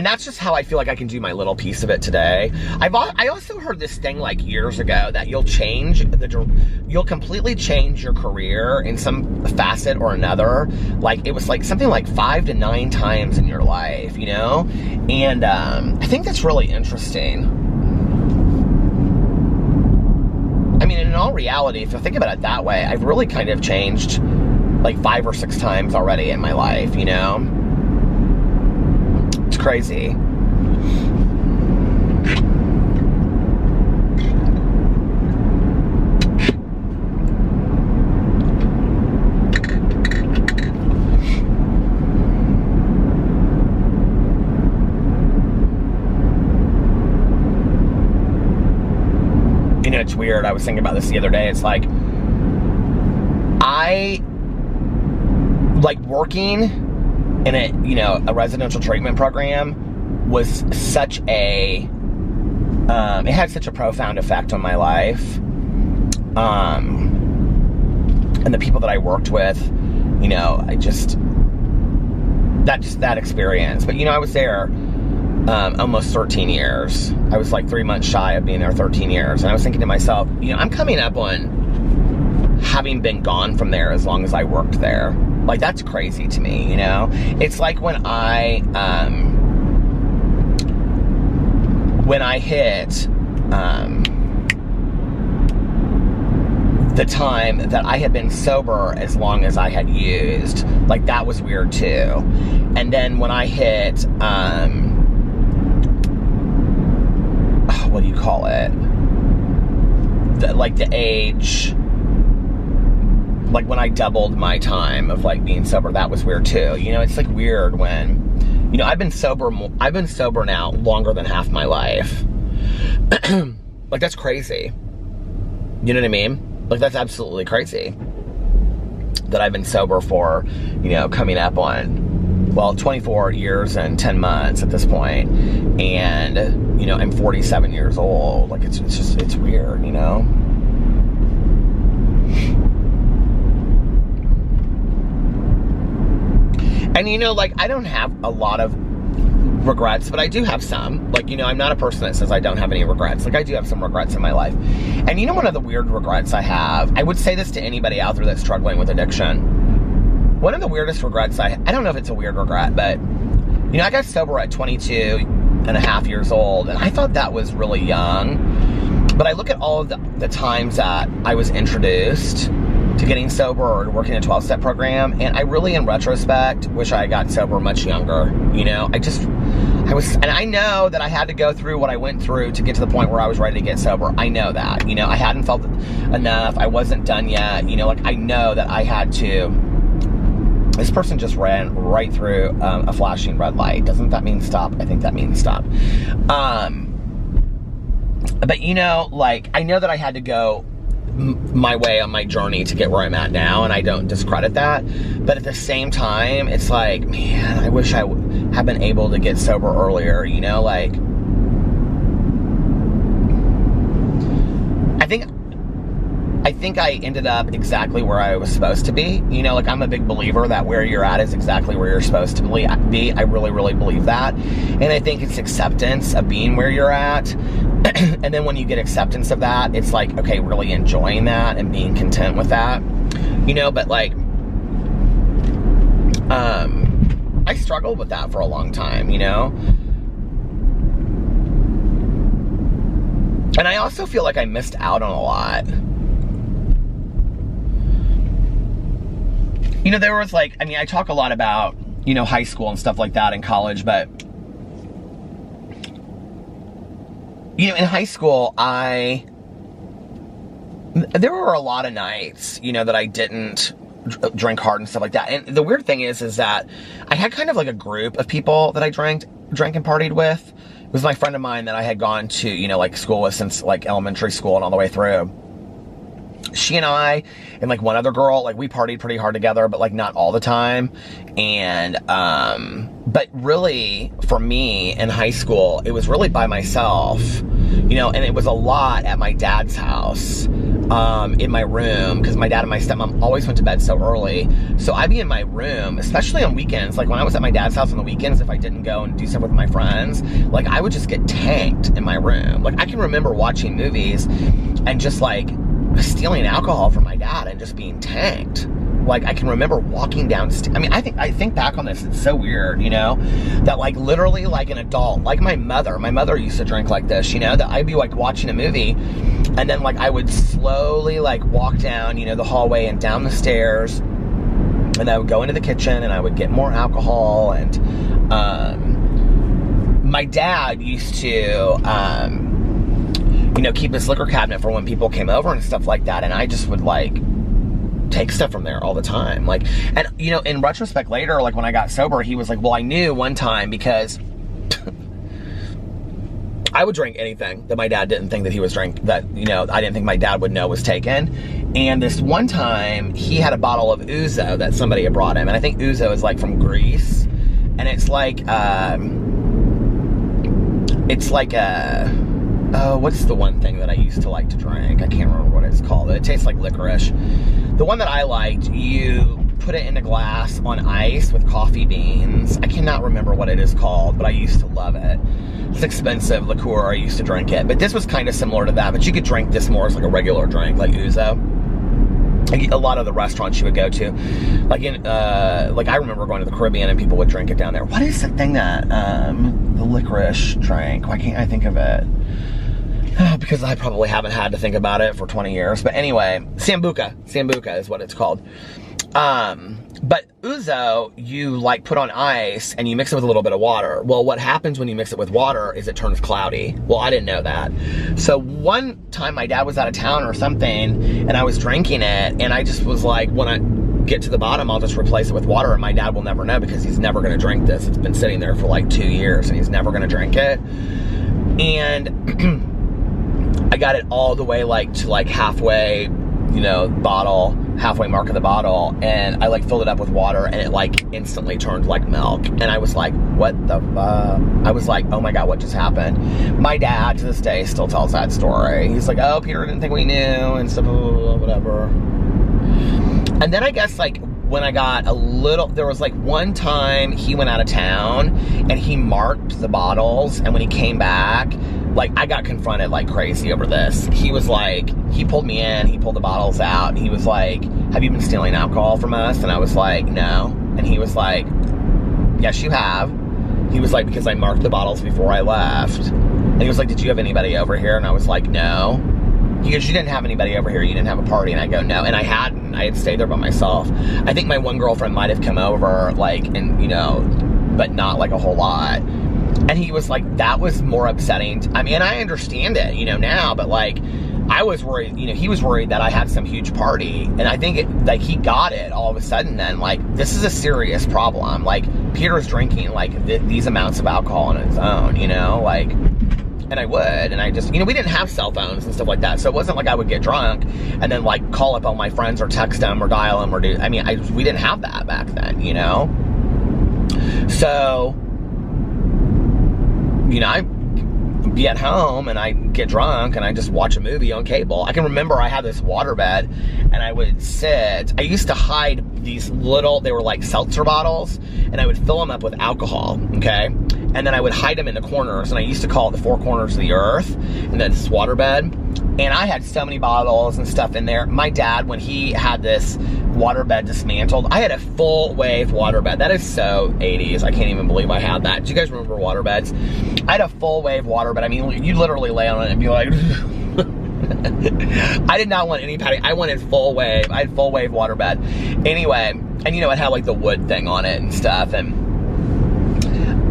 that's just how I feel like I can do my little piece of it today. I also heard this thing like years ago that you'll completely change your career in some facet or another. Like, it was like something like 5 to 9 times in your life, you know? And I think that's really interesting. I mean, in all reality, if you think about it that way, I've really kind of changed like 5 or 6 times already in my life, you know? It's crazy. it's weird. I was thinking about this the other day. It's like, I like working in a, you know, a residential treatment program was such a, it had such a profound effect on my life. And the people that I worked with, you know, that experience. But, you know, I was there almost 13 years. I was like 3 months shy of being there 13 years. And I was thinking to myself, you know, I'm coming up on having been gone from there as long as I worked there. Like, that's crazy to me, you know? It's like when I hit the time that I had been sober as long as I had used, like, that was weird too. And then when I hit, what do you call it? The age, like when I doubled my time of like being sober, that was weird too. You know, it's like weird when, you know, I've been sober now longer than half my life. Like, that's crazy. You know what I mean? Like, that's absolutely crazy that I've been sober for, you know, coming up on, well, 24 years and 10 months at this point. And, you know, I'm 47 years old. Like, it's just, it's weird, you know? And, you know, like, I don't have a lot of regrets, but I do have some. Like, you know, I'm not a person that says I don't have any regrets. Like, I do have some regrets in my life. And you know, one of the weird regrets I have, I would say this to anybody out there that's struggling with addiction. One of the weirdest regrets I don't know if it's a weird regret, but, you know, I got sober at 22 and a half years old, and I thought that was really young. But I look at all of the times that I was introduced to getting sober or working a 12-step program, and I really, in retrospect, wish I got sober much younger. You know, and I know that I had to go through what I went through to get to the point where I was ready to get sober. I know that, you know, I hadn't felt enough. I wasn't done yet. You know, like, I know that I had to. This person just ran right through a flashing red light. Doesn't that mean stop? I think that means stop. But, you know, like, I know that I had to go my way on my journey to get where I'm at now, and I don't discredit that. But at the same time, it's like, man, I wish I had been able to get sober earlier, you know? Like, I think I ended up exactly where I was supposed to be. You know, like, I'm a big believer that where you're at is exactly where you're supposed to be. I really, really believe that. And I think it's acceptance of being where you're at. And then when you get acceptance of that, it's like, okay, really enjoying that and being content with that. You know, but like, I struggled with that for a long time, you know? And I also feel like I missed out on a lot. You know, there was like, I mean, I talk a lot about, you know, high school and stuff like that in college, but, you know, in high school, there were a lot of nights, you know, that I didn't drink hard and stuff like that. And the weird thing is that I had kind of like a group of people that I drank and partied with. It was my friend of mine that I had gone to, you know, like, school with since like elementary school and all the way through. She and I and like one other girl, like, we partied pretty hard together, but like not all the time. And, but really for me in high school, it was really by myself, you know, and it was a lot at my dad's house, in my room, because my dad and my stepmom always went to bed so early. So I'd be in my room, especially on weekends. Like, when I was at my dad's house on the weekends, if I didn't go and do stuff with my friends, like, I would just get tanked in my room. Like, I can remember watching movies and just like stealing alcohol from my dad and just being tanked. Like, I can remember walking downstairs. I mean, I think back on this, it's so weird, you know, that like literally like an adult, like my mother used to drink like this, you know, that I'd be like watching a movie and then like I would slowly like walk down, you know, the hallway and down the stairs, and I would go into the kitchen and I would get more alcohol. And my dad used to, you know, keep his liquor cabinet for when people came over and stuff like that. And I just would like take stuff from there all the time. Like, and you know, in retrospect later, like when I got sober, he was like, well, I knew one time because I would drink anything that my dad didn't think that he was that, you know, I didn't think my dad would know was taken. And this one time, he had a bottle of ouzo that somebody had brought him. And I think ouzo is like from Greece. And it's like oh, what's the one thing that I used to like to drink? I can't remember what it's called. It tastes like licorice. The one that I liked, you put it in a glass on ice with coffee beans. I cannot remember what it is called, but I used to love it. It's expensive liqueur. I used to drink it. But this was kind of similar to that, but you could drink this more as like a regular drink, like ouzo. Like a lot of the restaurants you would go to, like like I remember going to the Caribbean and people would drink it down there. What is the thing that, the licorice drink? Why can't I think of it? Because I probably haven't had to think about it for 20 years. But anyway, Sambuca. Sambuca is what it's called. But ouzo, you like put on ice and you mix it with a little bit of water. Well, what happens when you mix it with water is it turns cloudy. Well, I didn't know that. So one time my dad was out of town or something and I was drinking it and I just was like, when I get to the bottom, I'll just replace it with water and my dad will never know because he's never gonna drink this. It's been sitting there for like 2 years and he's never gonna drink it. And I got it all the way to halfway, you know, bottle, halfway mark of the bottle, and I like filled it up with water and it like instantly turned like milk. And I was like, what the fuck? I was like, oh my God, what just happened? My dad to this day still tells that story. He's like, oh, Peter didn't think we knew and stuff, whatever. And then I guess like when I got a little, there was like one time he went out of town and he marked the bottles, and when he came back, like I got confronted like crazy over this. He was like, he pulled me in, he pulled the bottles out, and he was like, have you been stealing alcohol from us? And I was like, no. And he was like, yes, you have. He was like, because I marked the bottles before I left. And he was like, did you have anybody over here? And I was like, no. He goes, you didn't have anybody over here, you didn't have a party. And I go, no. And I hadn't. I had stayed there by myself. I think my one girlfriend might have come over, like, and, you know, but not like a whole lot. And he was like, that was more upsetting. I mean, I understand it, you know, now, but like, I was worried, you know, he was worried that I had some huge party. And I think like he got it all of a sudden then, like, this is a serious problem. Like, Peter's drinking like these amounts of alcohol on his own, you know, like, and I would, and I just, you know, we didn't have cell phones and stuff like that. So it wasn't like I would get drunk and then like call up all my friends or text them or dial them or do, I mean, we didn't have that back then, you know? So, you know, I'd be at home and I'd get drunk and I'd just watch a movie on cable. I can remember I had this waterbed and I would sit, I used to hide these little, they were like seltzer bottles, and I would fill them up with alcohol, okay? And then I would hide them in the corners, and I used to call it the four corners of the earth, and then this waterbed. And I had so many bottles and stuff in there. My dad, when he had this waterbed dismantled, I had a full wave waterbed. That is so 80s. I can't even believe I had that. Do you guys remember waterbeds? I had a full wave waterbed. I mean, you literally lay on it and be like, I did not want any padding. I wanted full wave. I had full wave waterbed. Anyway, and you know, it had like the wood thing on it and stuff. And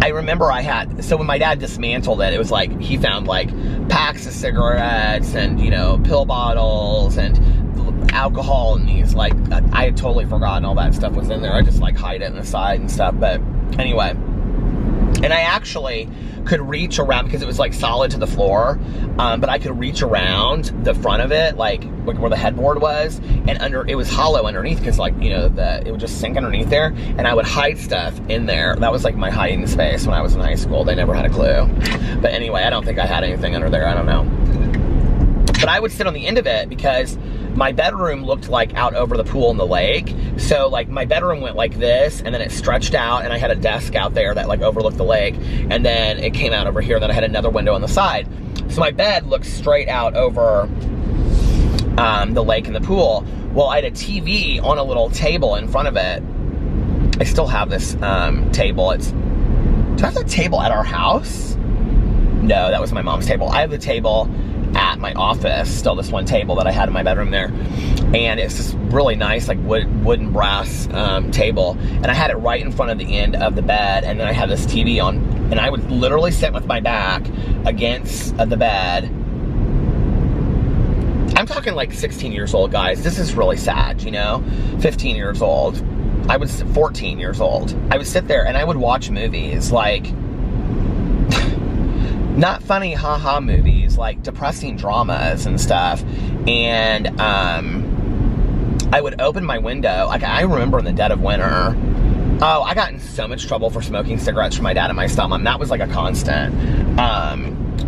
I remember I had, so when my dad dismantled it, it was like, he found like packs of cigarettes and, you know, pill bottles and alcohol and these, like, I had totally forgotten all that stuff was in there. I just like hide it in the side and stuff. But anyway, and I actually could reach around because it was like solid to the floor, but I could reach around the front of it, like where the headboard was, and under, it was hollow underneath because, like, you know, it would just sink underneath there, and I would hide stuff in there. That was like my hiding space when I was in high school. They never had a clue. But anyway, I don't think I had anything under there. I don't know. But I would sit on the end of it because my bedroom looked like out over the pool and the lake. So like my bedroom went like this, and then it stretched out, and I had a desk out there that like overlooked the lake, and then it came out over here, and then I had another window on the side. So my bed looked straight out over the lake and the pool. Well, I had a TV on a little table in front of it. I still have this table. Do I have that table at our house? No, that was my mom's table. I have the table at my office, still this one table that I had in my bedroom there, and it's this really nice like wooden brass table, and I had it right in front of the end of the bed, and then I had this TV on, and I would literally sit with my back against the bed. I'm talking like 16 years old, guys. This is really sad, you know? 15 years old. I was 14 years old. I would sit there and I would watch movies like not funny haha movies, like depressing dramas and stuff. And I would open my window. Like, I remember in the dead of winter, I got in so much trouble for smoking cigarettes from my dad and my stepmom. That was like a constant.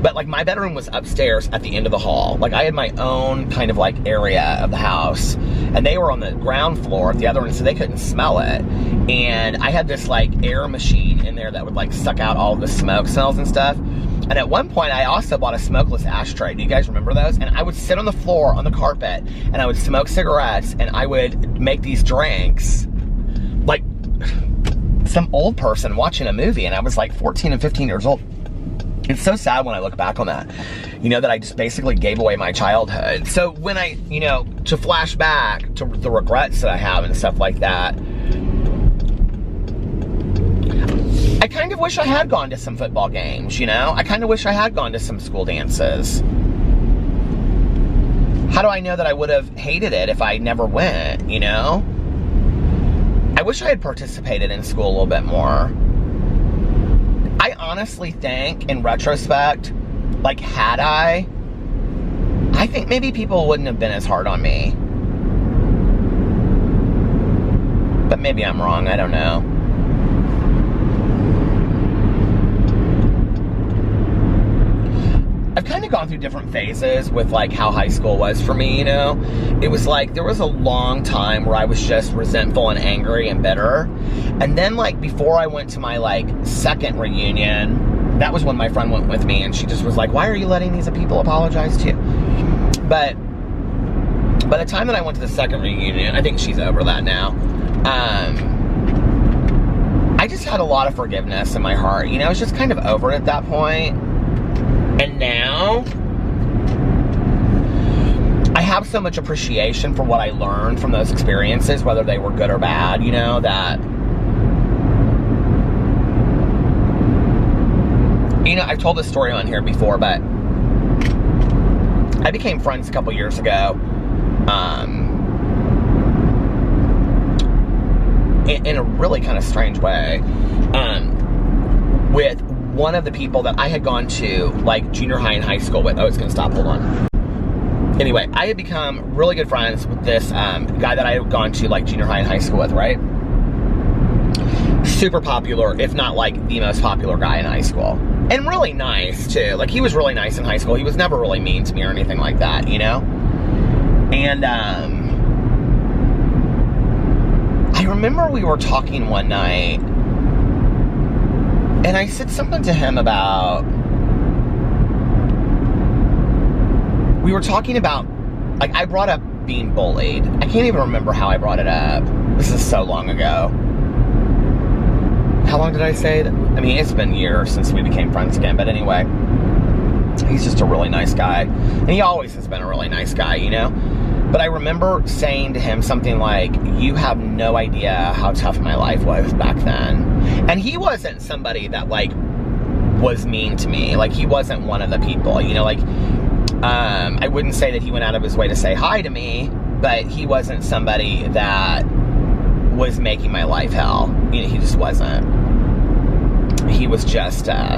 But like, my bedroom was upstairs at the end of the hall. Like, I had my own kind of like area of the house, and they were on the ground floor at the other end, so they couldn't smell it. And I had this like air machine in there that would like suck out all the smoke smells and stuff. And at one point, I also bought a smokeless ashtray. Do you guys remember those? And I would sit on the floor on the carpet, and I would smoke cigarettes, and I would make these drinks like some old person watching a movie. And I was like 14 and 15 years old. It's so sad when I look back on that, you know, that I just basically gave away my childhood. So when I, you know, to flash back to the regrets that I have and stuff like that, I kind of wish I had gone to some football games, you know? I kind of wish I had gone to some school dances. How do I know that I would have hated it if I never went, you know? I wish I had participated in school a little bit more. I honestly think, in retrospect, like, had I think maybe people wouldn't have been as hard on me. But maybe I'm wrong, I don't know. I've kind of gone through different phases with like how high school was for me, you know? It was like, there was a long time where I was just resentful and angry and bitter. And then like before I went to my like second reunion, that was when my friend went with me, and she just was like, why are you letting these people apologize to you? But by the time that I went to the second reunion, I think she's over that now. I just had a lot of forgiveness in my heart. You know, I was just kind of over it at that point. And now, I have so much appreciation for what I learned from those experiences, whether they were good or bad, you know, that, you know, I've told this story on here before, but I became friends a couple years ago, in a really kind of strange way, with one of the people that I had gone to like junior high and high school with. Oh, it's gonna stop, hold on. Anyway, I had become really good friends with this guy that I had gone to like junior high and high school with, right? Super popular, if not like the most popular guy in high school. And really nice too. Like, he was really nice in high school. He was never really mean to me or anything like that, you know? And I remember we were talking one night, and I said something to him about, we were talking about, like, I brought up being bullied. I can't even remember how I brought it up. This is so long ago. How long did I say that? I mean, it's been years since we became friends again, but anyway, he's just a really nice guy. And he always has been a really nice guy, you know? But I remember saying to him something like, you have no idea how tough my life was back then. And he wasn't somebody that, like, was mean to me. Like, he wasn't one of the people, you know, like, I wouldn't say that he went out of his way to say hi to me, but he wasn't somebody that was making my life hell. You know, he just wasn't. He was just, I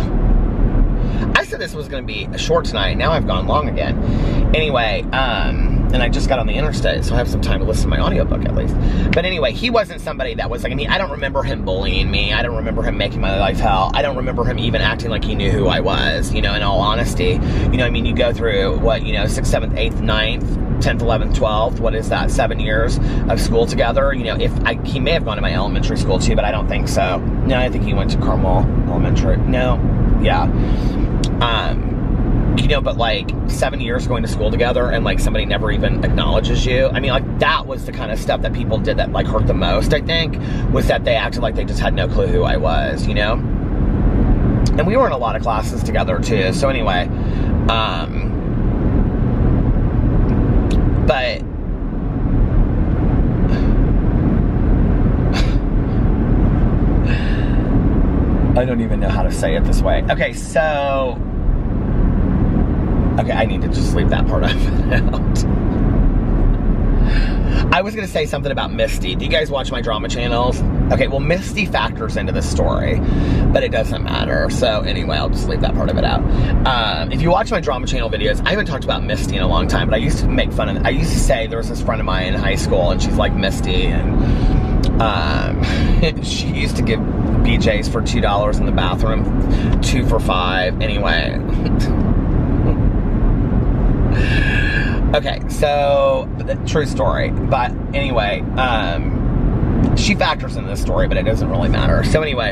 said this was going to be short tonight. Now I've gone long again. Anyway, and I just got on the interstate, so I have some time to listen to my audiobook at least. But anyway, he wasn't somebody that was like, I mean, I don't remember him bullying me. I don't remember him making my life hell. I don't remember him even acting like he knew who I was, you know, in all honesty. You know, I mean, you go through, what, you know, 6th, 7th, 8th, 9th, 10th, 11th, 12th, what is that, 7 years of school together. You know, he may have gone to my elementary school too, but I don't think so. No, I think he went to Carmel Elementary. No, yeah. You know, but like 7 years going to school together and like somebody never even acknowledges you. I mean, like, that was the kind of stuff that people did that like hurt the most, I think, was that they acted like they just had no clue who I was, you know? And we were in a lot of classes together too. So anyway, but I don't even know how to say it this way. Okay, so, okay, I need to just leave that part of it out. I was gonna say something about Misty. Do you guys watch my drama channels? Okay, well, Misty factors into this story, but it doesn't matter. So anyway, I'll just leave that part of it out. If you watch my drama channel videos, I haven't talked about Misty in a long time, but I used to make fun of, I used to say there was this friend of mine in high school and she's like Misty, and she used to give BJ's for $2 in the bathroom, 2 for $5. Anyway. Okay, so, true story. But anyway, she factors into this story, but it doesn't really matter. So anyway,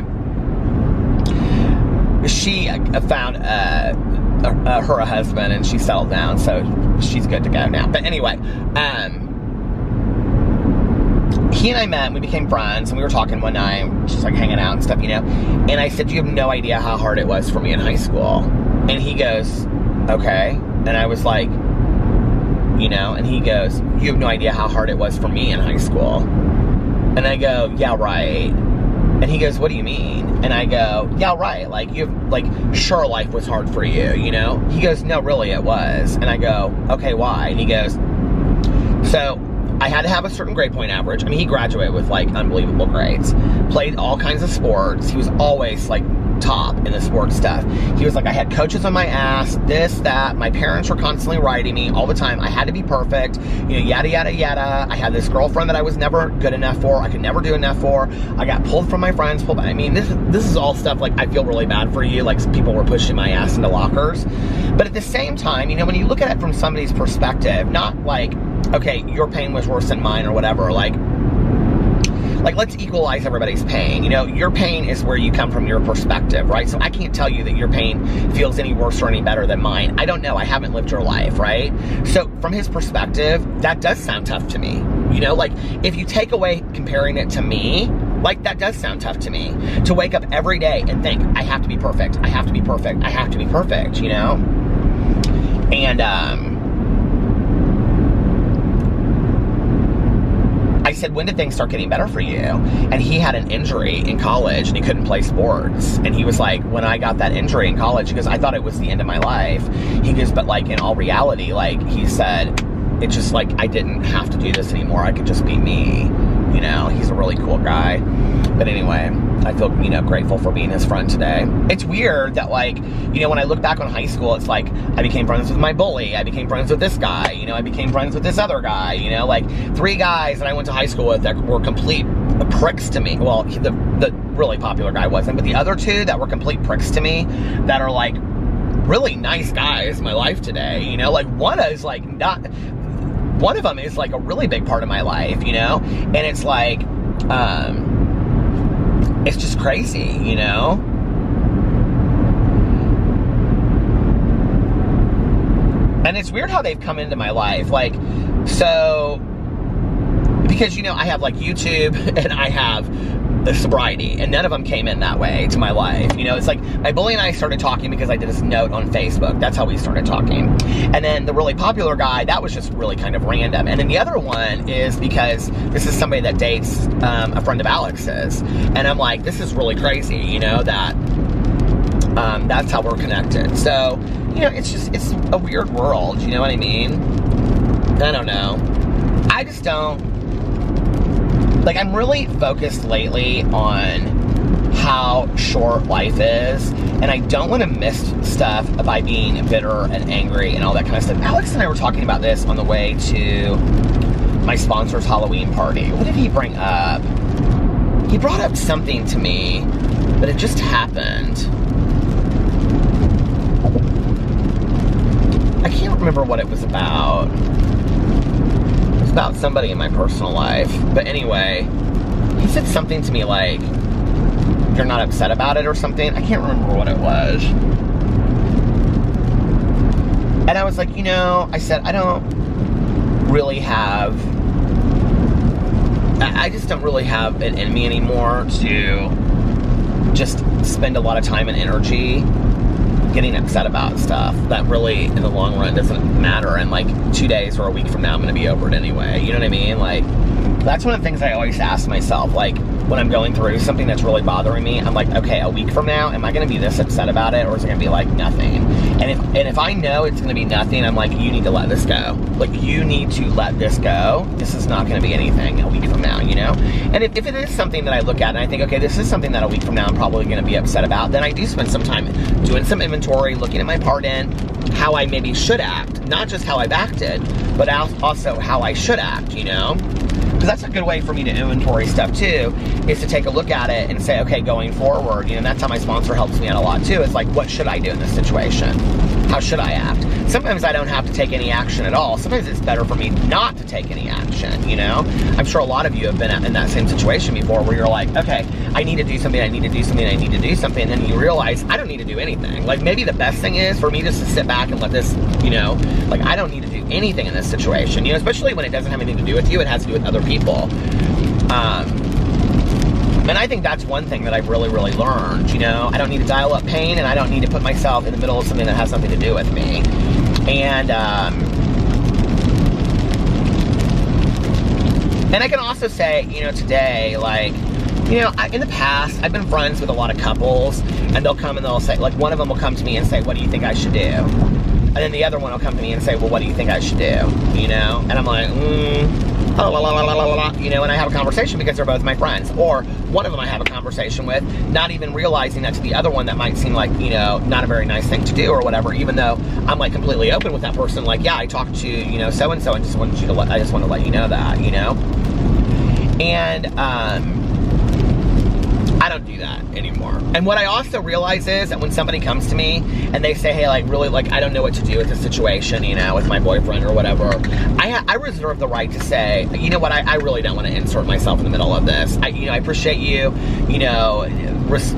she found her a husband and she settled down, so she's good to go now. But anyway, he and I met and we became friends, and we were talking one night, just like hanging out and stuff, you know. And I said, you have no idea how hard it was for me in high school. And he goes, okay. And I was like, you know, and he goes, you have no idea how hard it was for me in high school. And I go, yeah, right. And he goes, what do you mean? And I go, yeah, right. Like, sure, life was hard for you, you know? He goes, no, really, it was. And I go, okay, why? And he goes, so I had to have a certain grade point average. I mean, he graduated with, like, unbelievable grades. Played all kinds of sports. He was always, like, top in the sports stuff. He was like, I had coaches on my ass, this, that. My parents were constantly writing me all the time. I had to be perfect, you know, yada, yada, yada. I had this girlfriend that I was never good enough for. I could never do enough for. I got pulled from my friends. I mean, this is all stuff, like, I feel really bad for you. Like, people were pushing my ass into lockers. But at the same time, you know, when you look at it from somebody's perspective, not like, okay, your pain was worse than mine or whatever, like, let's equalize everybody's pain. You know, your pain is where you come from, your perspective, right? So I can't tell you that your pain feels any worse or any better than mine. I don't know. I haven't lived your life, right? So from his perspective, that does sound tough to me. You know, like, if you take away comparing it to me, like, that does sound tough to me. To wake up every day and think, I have to be perfect. I have to be perfect. I have to be perfect, you know? And, I said, when did things start getting better for you? And he had an injury in college and he couldn't play sports. And he was like, when I got that injury in college, he goes, I thought it was the end of my life. He goes, but like, in all reality, like, he said, it's just like, I didn't have to do this anymore. I could just be me. You know, he's a really cool guy. But anyway, I feel, you know, grateful for being his friend today. It's weird that, like, you know, when I look back on high school, it's like, I became friends with my bully. I became friends with this guy. You know, I became friends with this other guy. You know, like, 3 guys that I went to high school with that were complete pricks to me. Well, the really popular guy wasn't, but the other 2 that were complete pricks to me that are, like, really nice guys in my life today. You know, like, one of them is, like, a really big part of my life, you know? And it's like, it's just crazy, you know? And it's weird how they've come into my life. Like, so, because, you know, I have, like, YouTube and I have Sobriety, and none of them came in that way to my life. You know, it's like, my bully and I started talking because I did this note on Facebook. That's how we started talking. And then the really popular guy, that was just really kind of random. And then the other one is because this is somebody that dates a friend of Alex's. And I'm like, this is really crazy, you know, that that's how we're connected. So, you know, it's a weird world, you know what I mean? I don't know. I just don't. Like, I'm really focused lately on how short life is, and I don't want to miss stuff by being bitter and angry and all that kind of stuff. Alex and I were talking about this on the way to my sponsor's Halloween party. What did he bring up? He brought up something to me, but it just happened. I can't remember what it was about. About somebody in my personal life. But anyway, he said something to me like, you're not upset about it or something. I can't remember what it was. And I was like, you know, I said, I don't really have, I just don't really have it in me anymore to just spend a lot of time and energy getting upset about stuff that really, in the long run, doesn't matter. And like 2 days or a week from now, I'm going to be over it anyway. You know what I mean? Like, that's one of the things I always ask myself. Like, when I'm going through something that's really bothering me, I'm like, okay, a week from now, am I going to be this upset about it, or is it going to be like nothing? And if I know it's going to be nothing, I'm like, you need to let this go. Like, you need to let this go. This is not going to be anything a week from now, you know? And if it is something that I look at and I think, okay, this is something that a week from now I'm probably going to be upset about, then I do spend some time doing some inventory, looking at my part in, how I maybe should act. Not just how I've acted, but also how I should act, you know? Because that's a good way for me to inventory stuff too, is to take a look at it and say, okay, going forward, you know, and that's how my sponsor helps me out a lot too. It's like, what should I do in this situation? How should I act? Sometimes I don't have to take any action at all. Sometimes it's better for me not to take any action, you know? I'm sure a lot of you have been in that same situation before where you're like, okay, I need to do something, I need to do something, I need to do something, and then you realize, I don't need to do anything. Like, maybe the best thing is for me just to sit back and let this, you know, like, I don't need to do anything in this situation, you know, especially when it doesn't have anything to do with you, it has to do with other people. And I think that's one thing that I've really, really learned, you know? I don't need to dial up pain, and I don't need to put myself in the middle of something that has nothing to do with me. And I can also say, you know, today, like, you know, in the past, I've been friends with a lot of couples, and they'll come and they'll say, like, one of them will come to me and say, what do you think I should do? And then the other one will come to me and say, well, what do you think I should do? You know? And I'm like, you know, and I have a conversation because they're both my friends. Or one of them I have a conversation with, not even realizing that to the other one that might seem like, you know, not a very nice thing to do or whatever, even though I'm like completely open with that person. Like, yeah, I talked to, you know, so-and-so and just wanted you to I just want to let you know that, you know? And, I don't do that anymore. And what I also realize is that when somebody comes to me and they say, hey, like, really, like, I don't know what to do with this situation, you know, with my boyfriend or whatever, I reserve the right to say, you know what, I really don't want to insert myself in the middle of this. You know, I appreciate you, you know,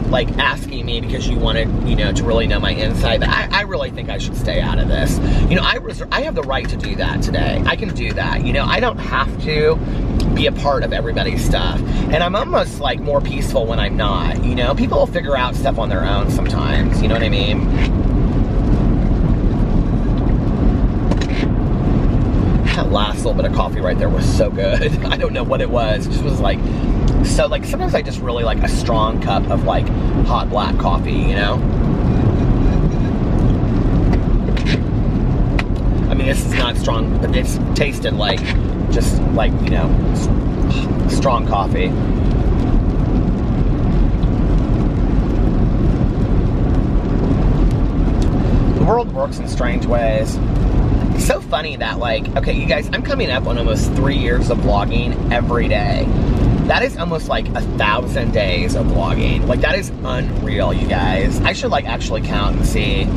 like, asking me because you wanted, you know, to really know my inside, but I really think I should stay out of this. You know, I have the right to do that today. I can do that. You know, I don't have to be a part of everybody's stuff. And I'm almost, like, more peaceful when I'm not, you know? People will figure out stuff on their own sometimes, you know what I mean? That last little bit of coffee right there was so good. I don't know what it was. It just was like, so, like, sometimes I just really like a strong cup of, like, hot black coffee, you know? I mean, this is not strong, but it's tasted like, just like, you know, strong coffee. The world works in strange ways. It's so funny that, like, okay, you guys, I'm coming up on almost 3 years of vlogging every day. That is almost like 1,000 days of vlogging. Like, that is unreal, you guys. I should, like, actually count and see.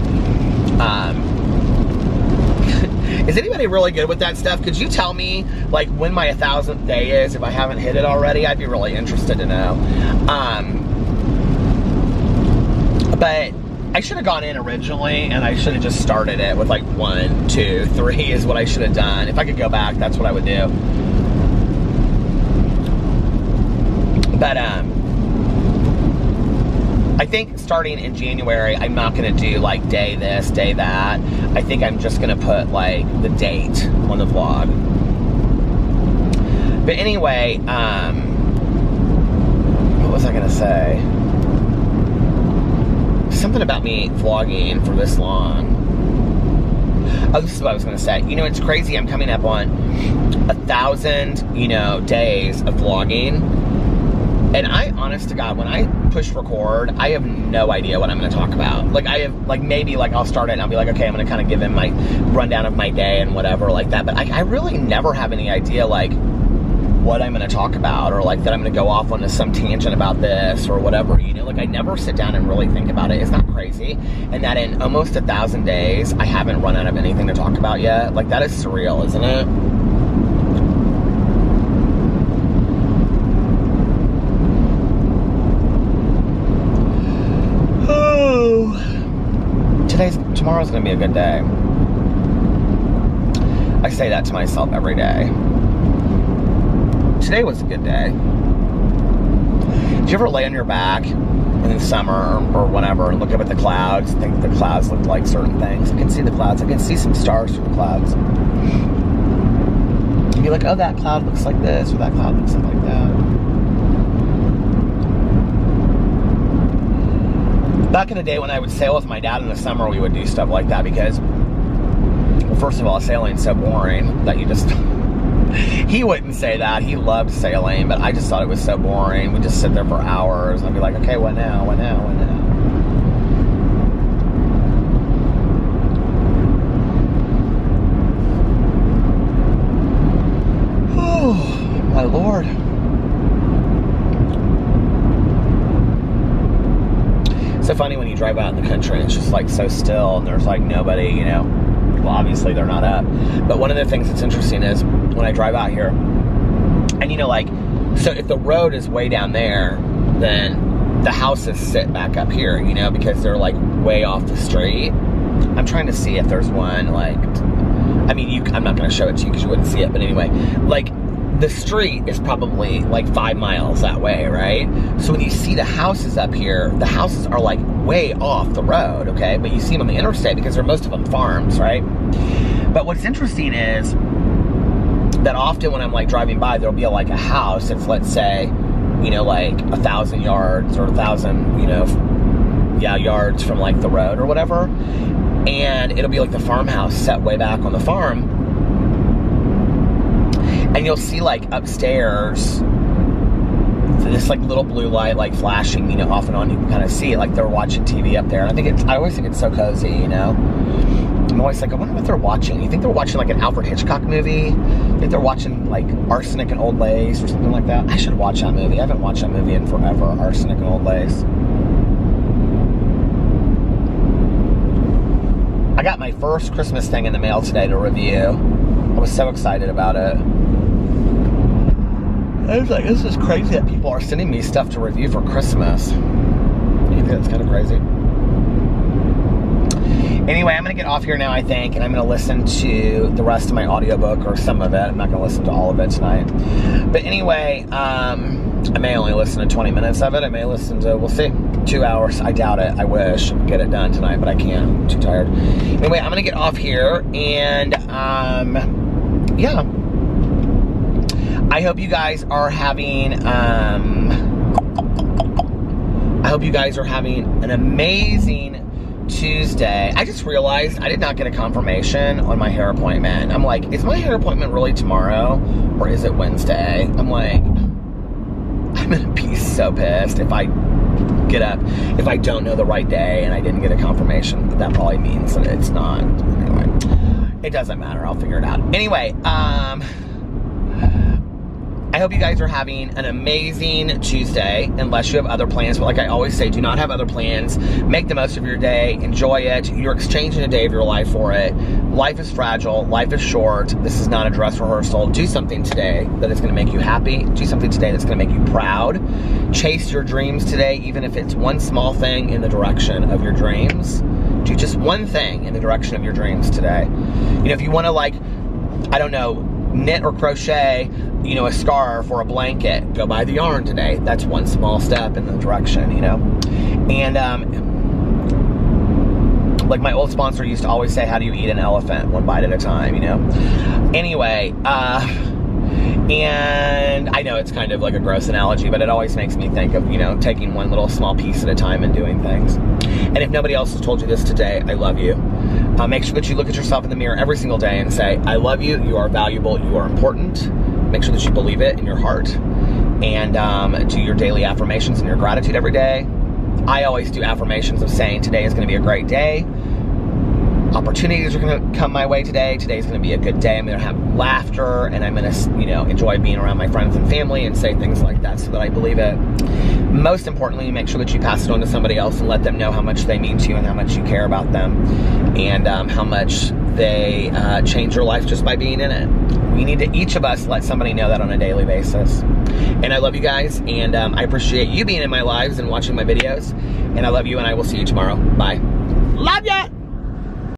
Is anybody really good with that stuff? Could you tell me, like, when my 1,000th day is, if I haven't hit it already? I'd be really interested to know. But I should have gone in originally, and I should have just started it with, like, 1, 2, 3 is what I should have done. If I could go back, that's what I would do. But, I think starting in January, I'm not going to do, like, day this, day that. I think I'm just going to put, like, the date on the vlog. But anyway, what was I going to say? Something about me vlogging for this long. Oh, this is what I was going to say. You know, it's crazy. I'm coming up on 1,000, you know, days of vlogging. And I, honest to God, when I push record, I have no idea what I'm going to talk about. Like, I have, like, maybe, like, I'll start it and I'll be like, okay, I'm going to kind of give him my rundown of my day and whatever like that. But I really never have any idea, like, what I'm going to talk about, or, like, that I'm going to go off on some tangent about this or whatever, you know? Like, I never sit down and really think about it. It's not crazy. And that in almost 1,000 days, I haven't run out of anything to talk about yet. Like, that is surreal, isn't it? Tomorrow's gonna be a good day. I say that to myself every day. Today was a good day. Did you ever lay on your back in the summer or whenever and look up at the clouds, think the clouds look like certain things? I can see the clouds. I can see some stars through the clouds. And be like, oh, that cloud looks like this, or that cloud looks like that. Back in the day when I would sail with my dad in the summer, we would do stuff like that because, well, first of all, sailing's so boring that you just, he wouldn't say that. He loved sailing, but I just thought it was so boring. We'd just sit there for hours. I'd be like, okay, what now, what now, what now? Oh, my Lord. So funny when you drive out in the country and it's just like so still and there's like nobody, you know. Well, obviously they're not up. But one of the things that's interesting is when I drive out here, and you know, like, so if the road is way down there, then the houses sit back up here, you know, because they're like way off the street. I'm trying to see if there's one, like, I mean, I'm not going to show it to you because you wouldn't see it, but anyway, like, the street is probably like 5 miles that way, right? So when you see the houses up here, the houses are like way off the road, okay? But you see them on the interstate because they're most of them farms, right? But what's interesting is that often when I'm like driving by, there'll be like a house that's, let's say, you know, like 1,000 yards or 1,000, you know, yeah, yards from like the road or whatever. And it'll be like the farmhouse set way back on the farm. And you'll see like upstairs this like little blue light like flashing, you know, off and on. You can kind of see it like they're watching TV up there. And I always think it's so cozy, you know. I'm always like, I wonder what they're watching. You think they're watching like an Alfred Hitchcock movie? I think they're watching like Arsenic and Old Lace or something like that. I should watch that movie. I haven't watched that movie in forever, Arsenic and Old Lace. I got my first Christmas thing in the mail today to review. I was so excited about it. I was like, this is crazy that people are sending me stuff to review for Christmas. You think that's kind of crazy? Anyway, I'm going to get off here now, I think, and I'm going to listen to the rest of my audiobook, or some of it. I'm not going to listen to all of it tonight. But anyway, I may only listen to 20 minutes of it. I may listen to, we'll see, 2 hours. I doubt it. I wish I could get it done tonight, but I can't. I'm too tired. Anyway, I'm going to get off here, and, yeah. I hope you guys are having, an amazing Tuesday. I just realized I did not get a confirmation on my hair appointment. I'm like, is my hair appointment really tomorrow or is it Wednesday? I'm like, I'm gonna be so pissed if I don't know the right day and I didn't get a confirmation. That probably means that it's not. Anyway, it doesn't matter. I'll figure it out. Anyway, I hope you guys are having an amazing Tuesday, unless you have other plans. But like I always say, do not have other plans. Make the most of your day. Enjoy it. You're exchanging a day of your life for it. Life is fragile. Life is short. This is not a dress rehearsal. Do something today that is going to make you happy. Do something today that's going to make you proud. Chase your dreams today, even if it's one small thing in the direction of your dreams. Do just one thing in the direction of your dreams today. You know, if you want to, like, I don't know, knit or crochet, you know, a scarf or a blanket, go buy the yarn today. That's one small step in the direction, you know. And like my old sponsor used to always say, how do you eat an elephant? One bite at a time, you know. Anyway, and I know it's kind of like a gross analogy, but it always makes me think of, you know, taking one little small piece at a time and doing things. And if nobody else has told you this today, I love you. Make sure that you look at yourself in the mirror every single day and say, I love you, you are valuable, you are important. Make sure that you believe it in your heart. And do your daily affirmations and your gratitude every day. I always do affirmations of saying today is going to be a great day. Opportunities are going to come my way today. Today's going to be a good day. I'm going to have laughter, and I'm going to, you know, enjoy being around my friends and family and say things like that so that I believe it. Most importantly, make sure that you pass it on to somebody else and let them know how much they mean to you and how much you care about them, and how much they change your life just by being in it. We need to, each of us, let somebody know that on a daily basis. And I love you guys, and I appreciate you being in my lives and watching my videos. And I love you, and I will see you tomorrow. Bye. Love ya!